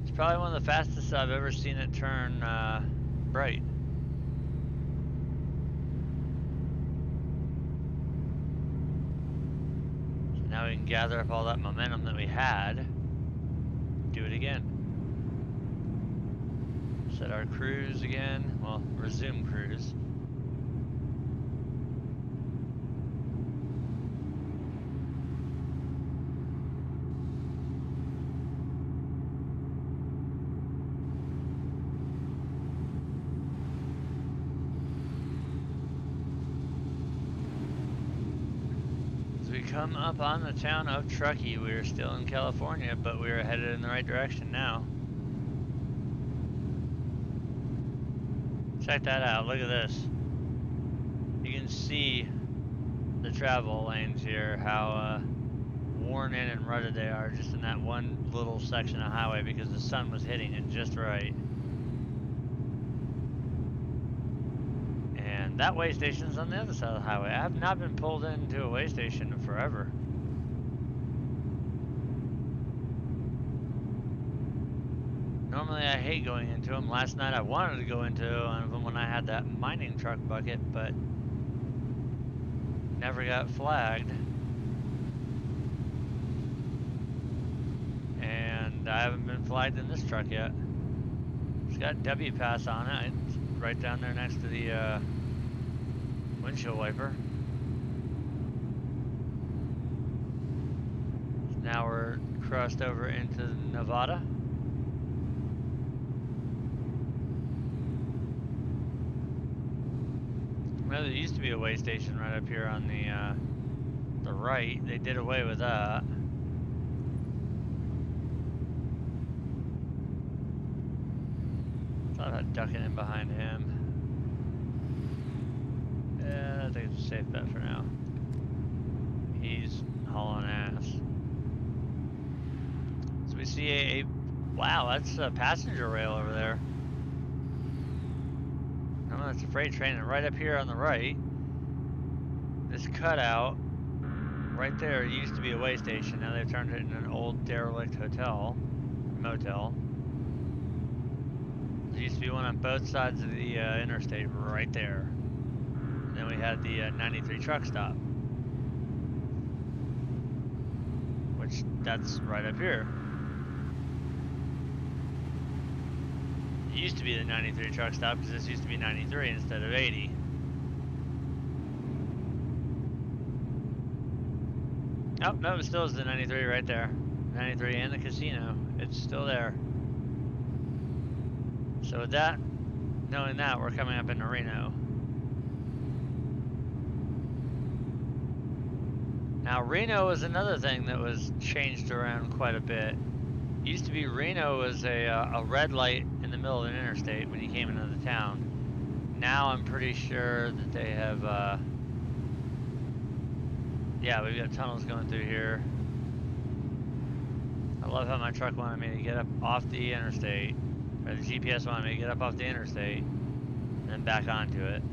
It's probably one of the fastest I've ever seen it turn bright. So now we can gather up all that momentum that we had. Do it again. Set our cruise again. Well, resume cruise. As we come up on the town of Truckee, we are still in California, but we are headed in the right direction now. Check that out, look at this. You can see the travel lanes here, how worn in and rutted they are just in that one little section of highway because the sun was hitting it just right. And that way station's on the other side of the highway. I have not been pulled into a way station in forever. Normally I hate going into them. Last night I wanted to go into one of them when I had that mining truck bucket, but never got flagged. And I haven't been flagged in this truck yet. It's got W pass on it. It's right down there next to the windshield wiper. So now we're crossed over into Nevada. to be a way station right up here on the right. They did away with that. Thought I'd duck it in behind him. Yeah, I think it's a safe bet for now. He's hauling ass. So we see a wow, that's a passenger rail over there. I know that's a freight train, and right up here on the right, this cutout right there used to be a way station. Now they've turned it into an old derelict motel. There used to be one on both sides of the interstate right there. And then we had the 93 truck stop, which that's right up here. It used to be the 93 truck stop because this used to be 93 instead of 80. Oh, no, it still is the 93 right there. 93 and the casino. It's still there. So with that, knowing that, we're coming up into Reno. Now Reno was another thing that was changed around quite a bit. It used to be Reno was a red light in the middle of an interstate when you came into the town. Now I'm pretty sure that they have, yeah, we've got tunnels going through here. I love how my truck wanted me to get up off the interstate, or the GPS wanted me to get up off the interstate, and then back onto it.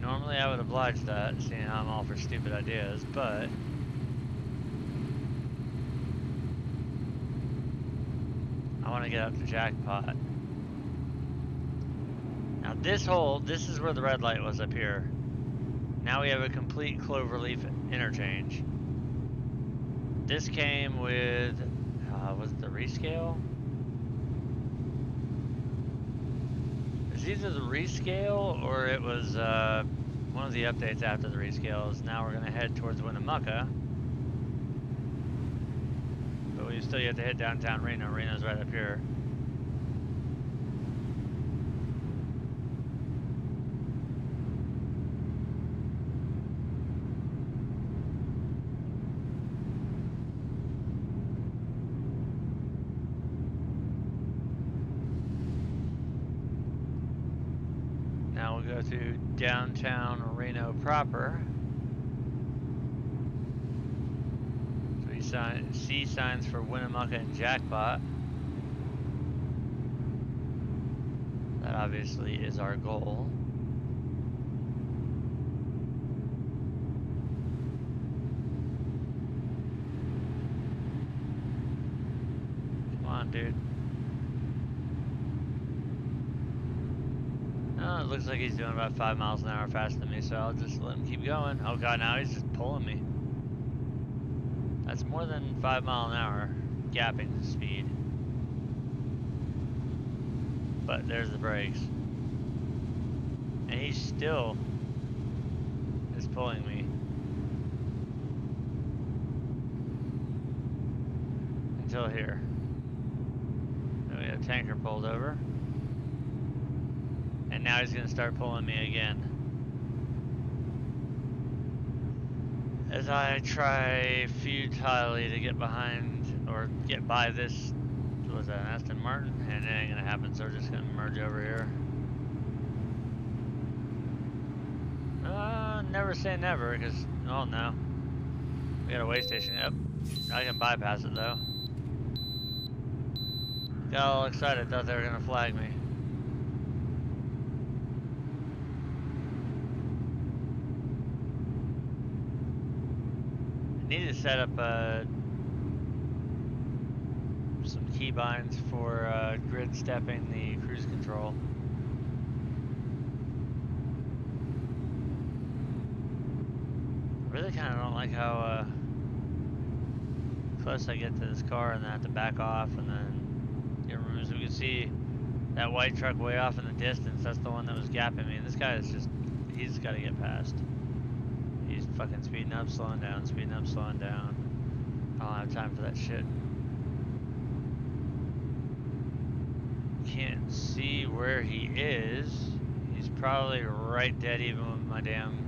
Normally I would oblige that, seeing how I'm all for stupid ideas, but I want to get up to Jackpot. Now this is where the red light was up here. Now we have a complete Cloverleaf interchange. This came with, was it the rescale? It's either the rescale or it was one of the updates after the rescales. Now we're gonna head towards Winnemucca. But we still have to hit downtown Reno. Reno's right up here. Now we'll go to downtown Reno proper. So we see signs for Winnemucca and Jackpot. That obviously is our goal. Come on, dude. Oh, it looks like he's doing about 5 miles an hour faster than me, so I'll just let him keep going. Oh god, now he's just pulling me. That's more than 5 miles an hour gapping speed. But there's the brakes. And he still is pulling me. Until here. Then we have a tanker pulled over. And now he's gonna start pulling me again. As I try futilely to get behind or get by this, what was that, an Aston Martin? And it ain't gonna happen, so we're just gonna merge over here. Never say never, because, oh no. We got a way station, yep. I can bypass it though. Got all excited, thought they were gonna flag me. Need to set up some keybinds for grid stepping the cruise control. I really kind of don't like how close I get to this car and then I have to back off and then get removed. So we can see that white truck way off in the distance. That's the one that was gapping me. This guy is just, he's got to get past. He's fucking speeding up, slowing down, speeding up, slowing down. I don't have time for that shit. Can't see where he is. He's probably right dead even with my damn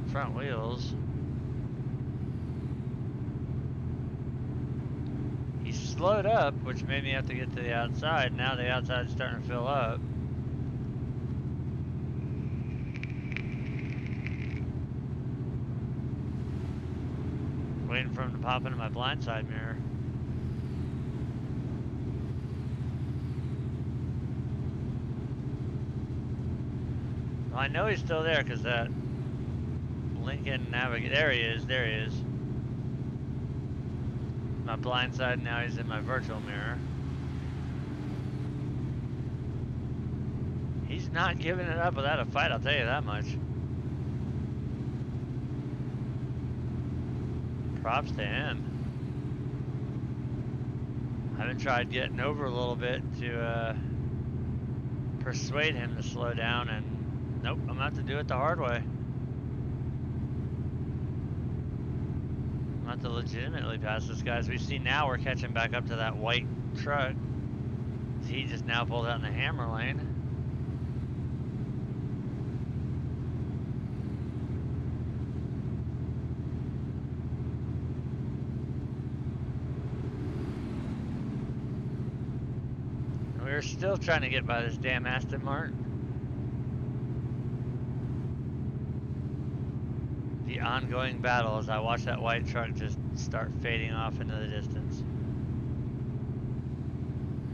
front wheels. He slowed up, which made me have to get to the outside. Now the outside's starting to fill up. Waiting for him to pop into my blindside mirror. Well, I know he's still there because that Lincoln Navigator, there he is. My blindside, now he's in my virtual mirror. He's not giving it up without a fight, I'll tell you that much. Props to him. I haven't tried getting over a little bit to persuade him to slow down, and nope, I'm gonna have to do it the hard way. I'm gonna have to legitimately pass this guy. As we see now, we're catching back up to that white truck. He just now pulled out in the hammer lane. We're still trying to get by this damn Aston Martin. The ongoing battle as I watch that white truck just start fading off into the distance.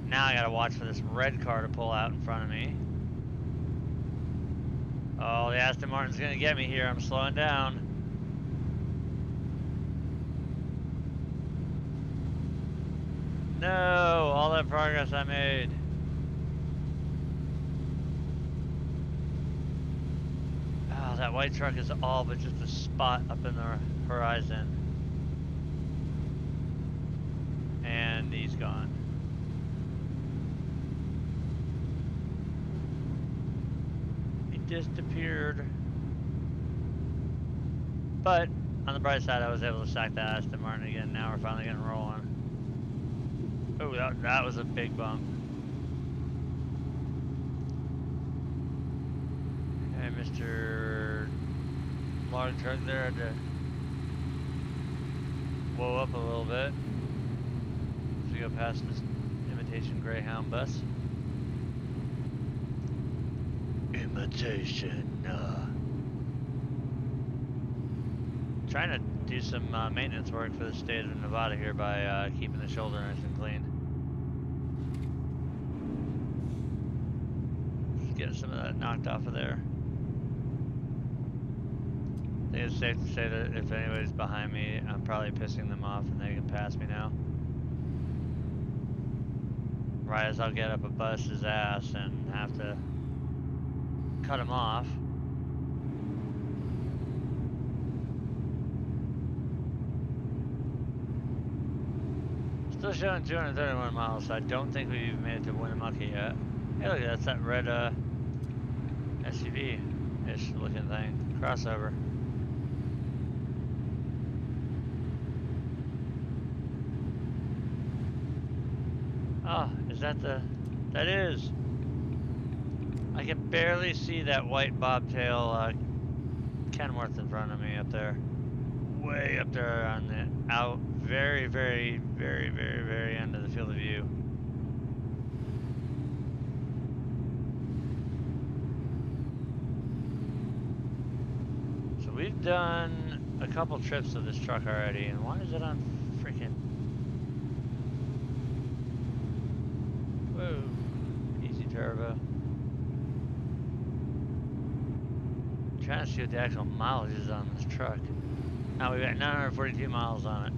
Now I gotta watch for this red car to pull out in front of me. Oh, the Aston Martin's gonna get me here. I'm slowing down. No, all that progress I made. Oh, that white truck is all but just a spot up in the horizon. And he's gone. He disappeared. But on the bright side, I was able to sack that Aston Martin again. Now we're finally getting rolling. Oh, that was a big bump. Hey, Mr. Log truck there had to blow up a little bit as we go past this imitation Greyhound bus. Imitation. Trying to do some maintenance work for the state of Nevada here by keeping the shoulder nice and clean. Just get some of that knocked off of there. I think it's safe to say that if anybody's behind me, I'm probably pissing them off and they can pass me now. Right as I'll get up a bus's ass and have to cut him off. Still showing 231 miles, so I don't think we've even made it to Winnemucca yet. Hey, look, that's that red SUV-ish looking thing. Crossover. Oh, is that the... That is! I can barely see that white bobtail Kenworth in front of me up there. Way up there on the out, very, very, very, very, very end of the field of view. So we've done a couple trips of this truck already, and why is it on freaking... Whoa, easy turbo. I'm trying to see what the actual mileage is on this truck. Now we've got 942 miles on it.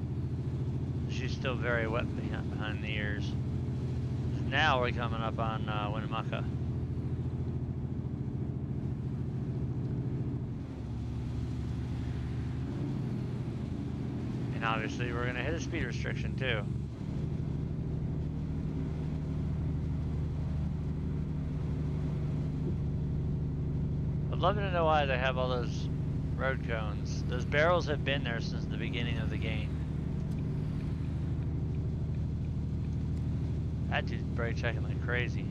She's still very wet behind the ears. Now we're coming up on Winnemucca. And obviously we're gonna hit a speed restriction too. I'd love to know why they have all those road cones. Those barrels have been there since the beginning of the game. That dude's brake checking like crazy.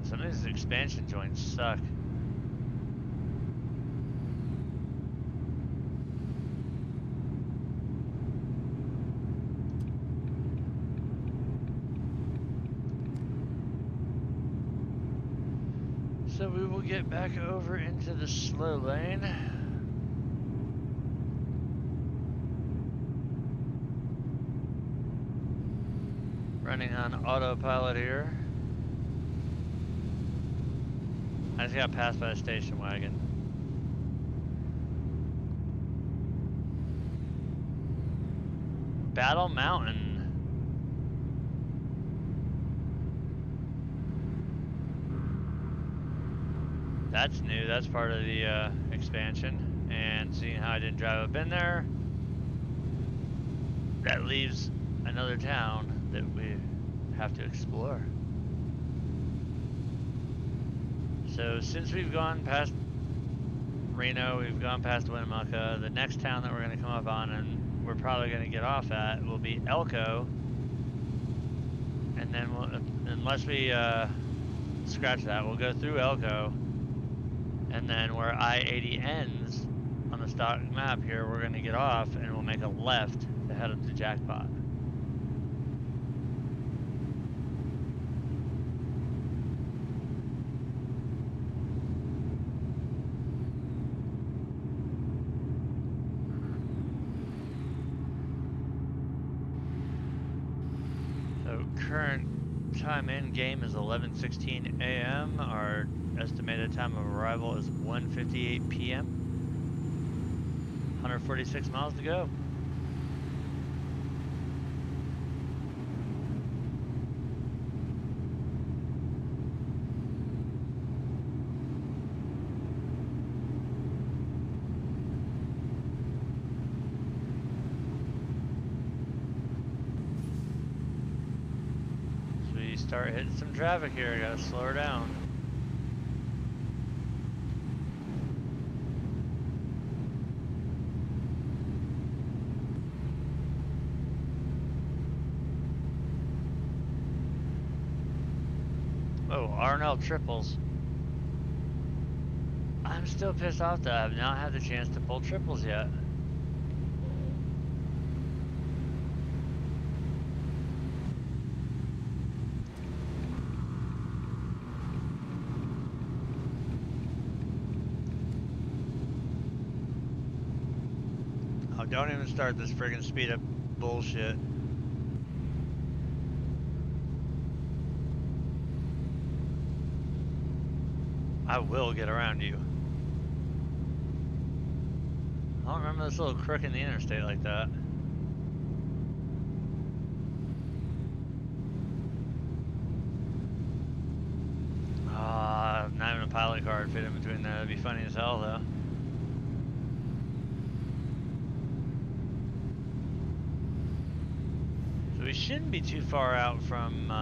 Some of these expansion joints suck. So we will get back over into the slow lane. Running on autopilot here. I just got passed by a station wagon. Battle Mountain. That's new, that's part of the expansion. And seeing how I didn't drive up in there, that leaves another town that we have to explore. So since we've gone past Reno, we've gone past Winnemucca, the next town that we're going to come up on and we're probably going to get off at will be Elko. And then we'll, unless we scratch that, we'll go through Elko. And then where I-80 ends on the stock map here, we're going to get off and we'll make a left to head up to Jackpot. So current time in game is 11:16 a.m. Our estimated time of arrival is 1:58 p.m. 146 miles to go. So we start hitting some traffic here, gotta slow her down. Oh, Arnell triples. I'm still pissed off that I have not had the chance to pull triples yet. Oh, don't even start this friggin' speed up bullshit. I will get around you. I don't remember this little crook in the interstate like that. Not even a pilot car would fit in between there. That'd be funny as hell though. So we shouldn't be too far out from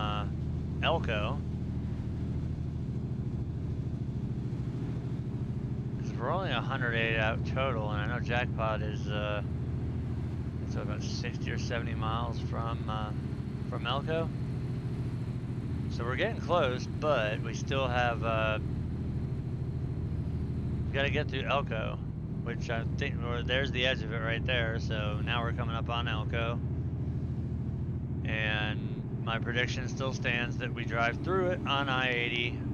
Elko. We're only 108 out total, and I know Jackpot is it's about 60 or 70 miles from Elko. So we're getting close, but we still have got to get through Elko, which I think there's the edge of it right there. So now we're coming up on Elko, and my prediction still stands that we drive through it on I-80.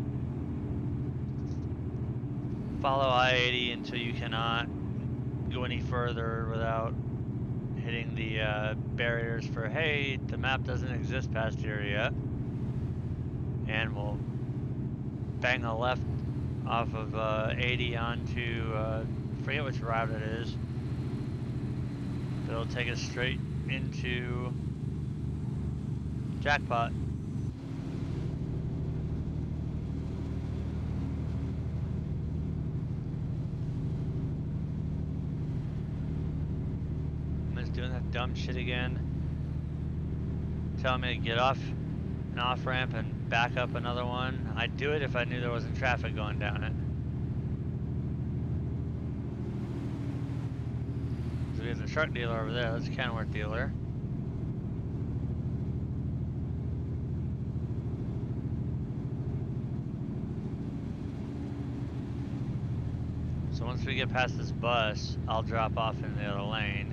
Follow I-80 until you cannot go any further without hitting the barriers for, hey, the map doesn't exist past here yet. And we'll bang a left off of 80 onto, forget which route it is. It'll take us straight into Jackpot. Doing that dumb shit again. Telling me to get off an off ramp and back up another one. I'd do it if I knew there wasn't traffic going down it. So we have the truck dealer over there. That's a Kenworth dealer. So once we get past this bus, I'll drop off in the other lane.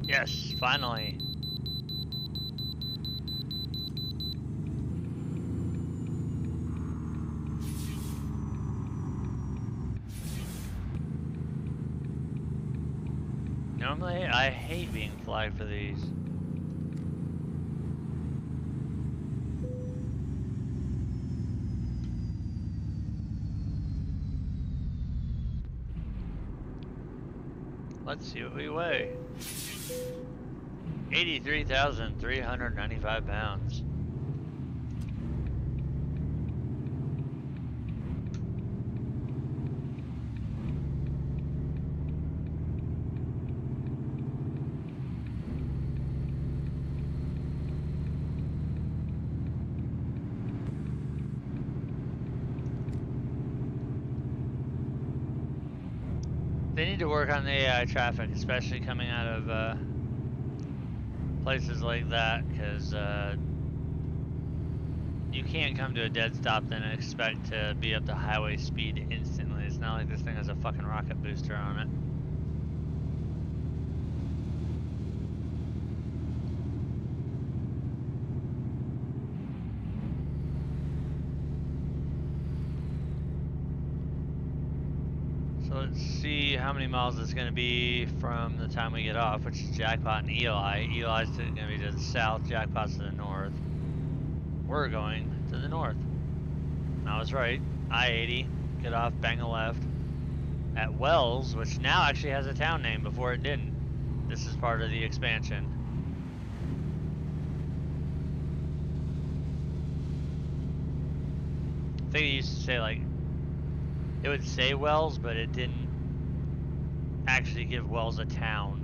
Yes, finally. Normally, I hate being flagged for these. Let's see what we weigh. 83,395 pounds. They need to work on the AI traffic, especially coming out of places like that, because you can't come to a dead stop then and expect to be up to highway speed instantly. It's not like this thing has a fucking rocket booster on it. Let's see how many miles it's going to be from the time we get off, which is Jackpot and Eli. Eli's going to be to the south, Jackpot's to the north. We're going to the north. And I was right. I-80, get off, bang a left. At Wells, which now actually has a town name, before it didn't. This is part of the expansion. I think it used to say, like, it would say Wells, but it didn't actually give Wells a town.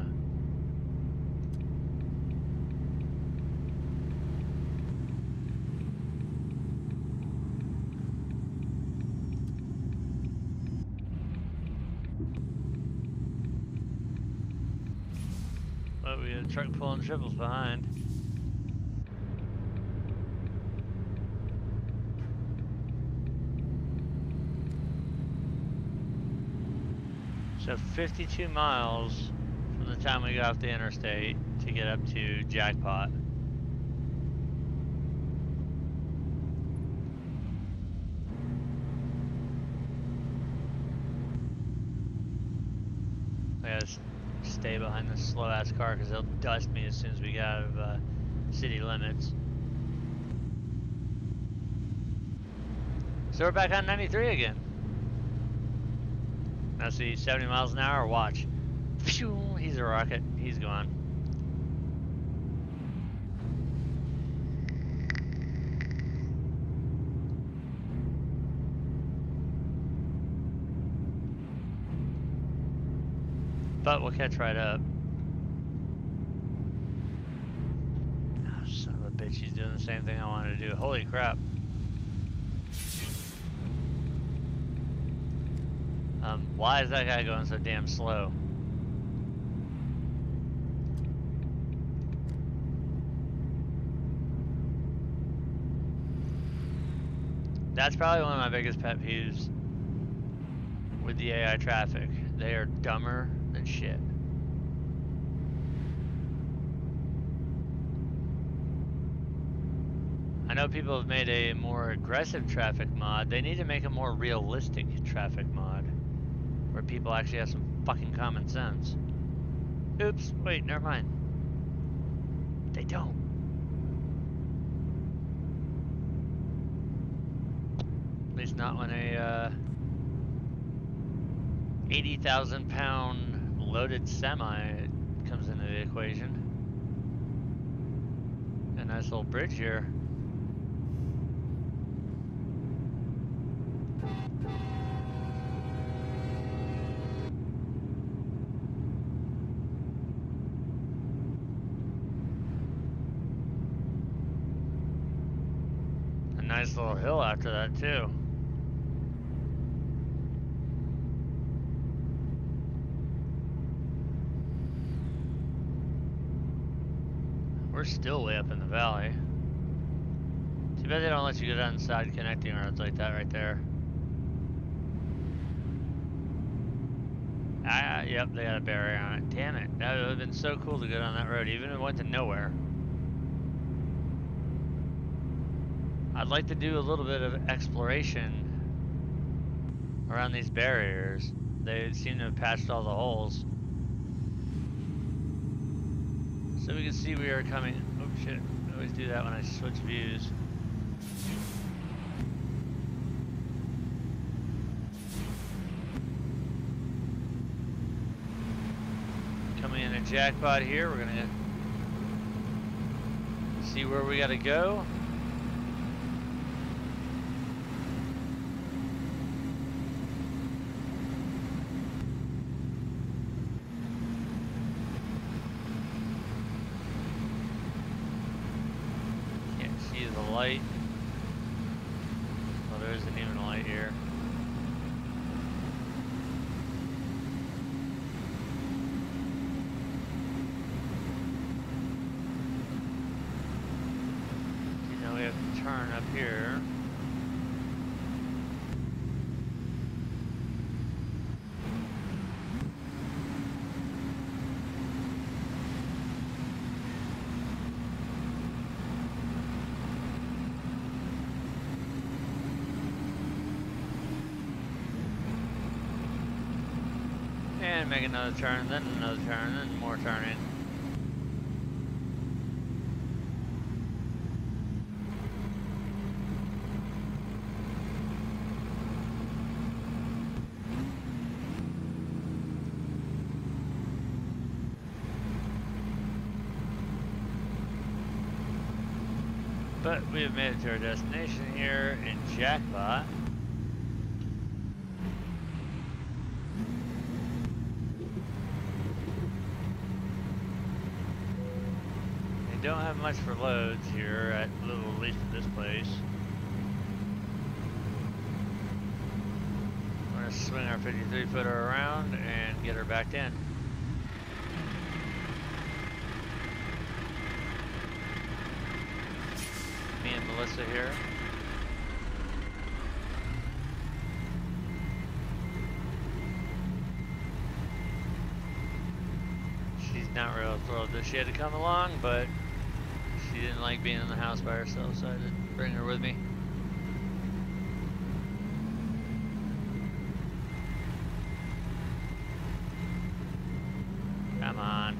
But we had a truck pulling triples behind. So 52 miles from the time we got off the interstate to get up to Jackpot. I gotta stay behind this slow ass car because they'll dust me as soon as we get out of city limits. So we're back on 93 again. Now see, 70 miles an hour, watch. Phew, he's a rocket, he's gone. But we'll catch right up. Oh, son of a bitch, he's doing the same thing I wanted to do. Holy crap. Why is that guy going so damn slow? That's probably one of my biggest pet peeves with the AI traffic. They are dumber than shit. I know people have made a more aggressive traffic mod. They need to make a more realistic traffic mod, where people actually have some fucking common sense. Oops, wait, never mind. They don't. At least not when a 80,000 pound loaded semi comes into the equation. A nice little bridge here. Nice little hill after that too. we're still way up in the valley. Too bad they don't let you go down side connecting roads like that right there. Yep, they got a barrier on it. Damn it. That would have been so cool to go down that road, even if it went to nowhere. I'd like to do a little bit of exploration around these barriers. They seem to have patched all the holes. So we can see we are coming. Oh shit, I always do that when I switch views. Coming in a jackpot here, we're gonna see where we gotta go. Can't see the light. Well, there isn't even a light here. Turn up here. And make another turn, then another turn, and more turning. But we have made it to our destination here in Jackpot. They don't have much for loads here, at least at this place. We're going to swing our 53-footer around and get her backed in. Me and Melissa here. She's not real thrilled that she had to come along, but she didn't like being in the house by herself, so I had to bring her with me. Come on.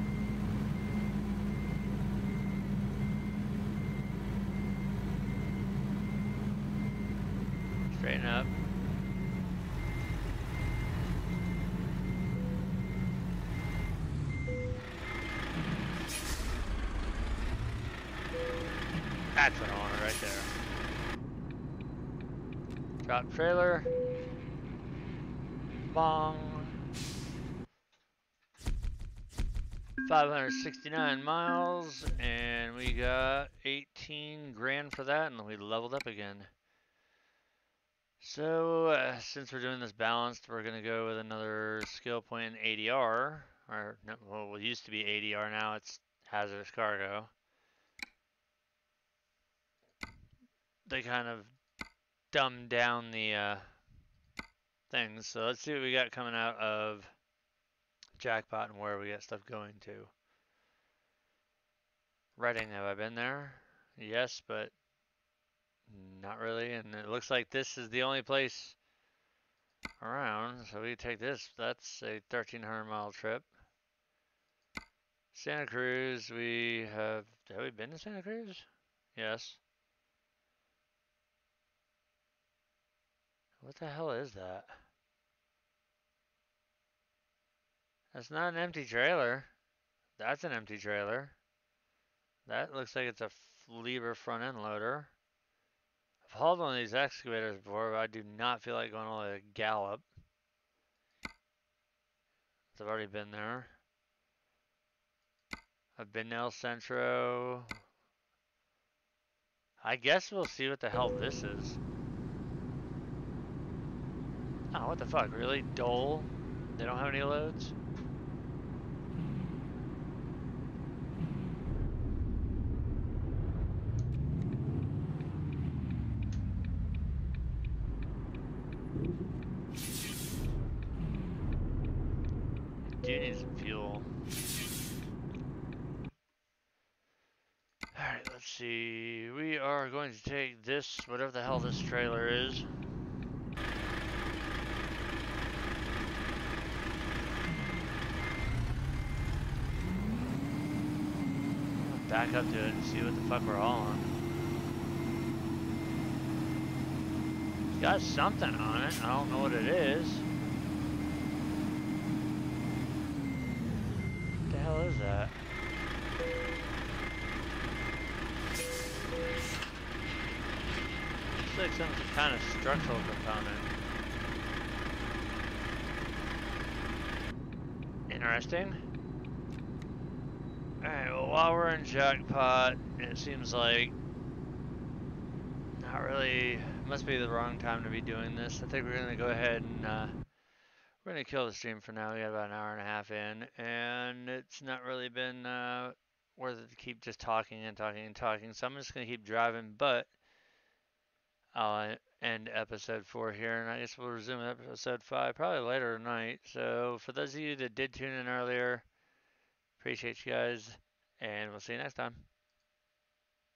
Straighten up. That's what I wanted right there. Drop trailer. Bong. 569 miles, and we got 18 grand for that, and we leveled up again. So, since we're doing this balanced, we're going to go with another skill point in ADR. Or, no, well, it used to be ADR, now it's hazardous cargo. They kind of dumbed down the things. So let's see what we got coming out of Jackpot and where we got stuff going to. Reading, have I been there? Yes, but not really. And it looks like this is the only place around. So we take this. That's a 1,300 mile trip. Santa Cruz, have we been to Santa Cruz? Yes. What the hell is that? That's not an empty trailer. That's an empty trailer. That looks like it's a Liebherr front end loader. I've hauled one of these excavators before, but I do not feel like going all the way to Gallup. I've already been there. I've been to El Centro. I guess we'll see what the hell this is. Oh, what the fuck, really? Dole? They don't have any loads? Do need some fuel. Alright, let's see. We are going to take this, whatever the hell this trailer is. Back up to it and see what the fuck we're hauling. It's got something on it. I don't know what it is. What the hell is that? Looks like some kind of structural component. Interesting. Alright, well, while we're in Jackpot, it seems like not really, must be the wrong time to be doing this. I think we're going to go ahead and we're going to kill the stream for now. We got about an hour and a half in, and it's not really been worth it to keep just talking and talking and talking. So I'm just going to keep driving, but I'll end episode 4 here, and I guess we'll resume episode 5 probably later tonight. So for those of you that did tune in earlier, appreciate you guys, and we'll see you next time.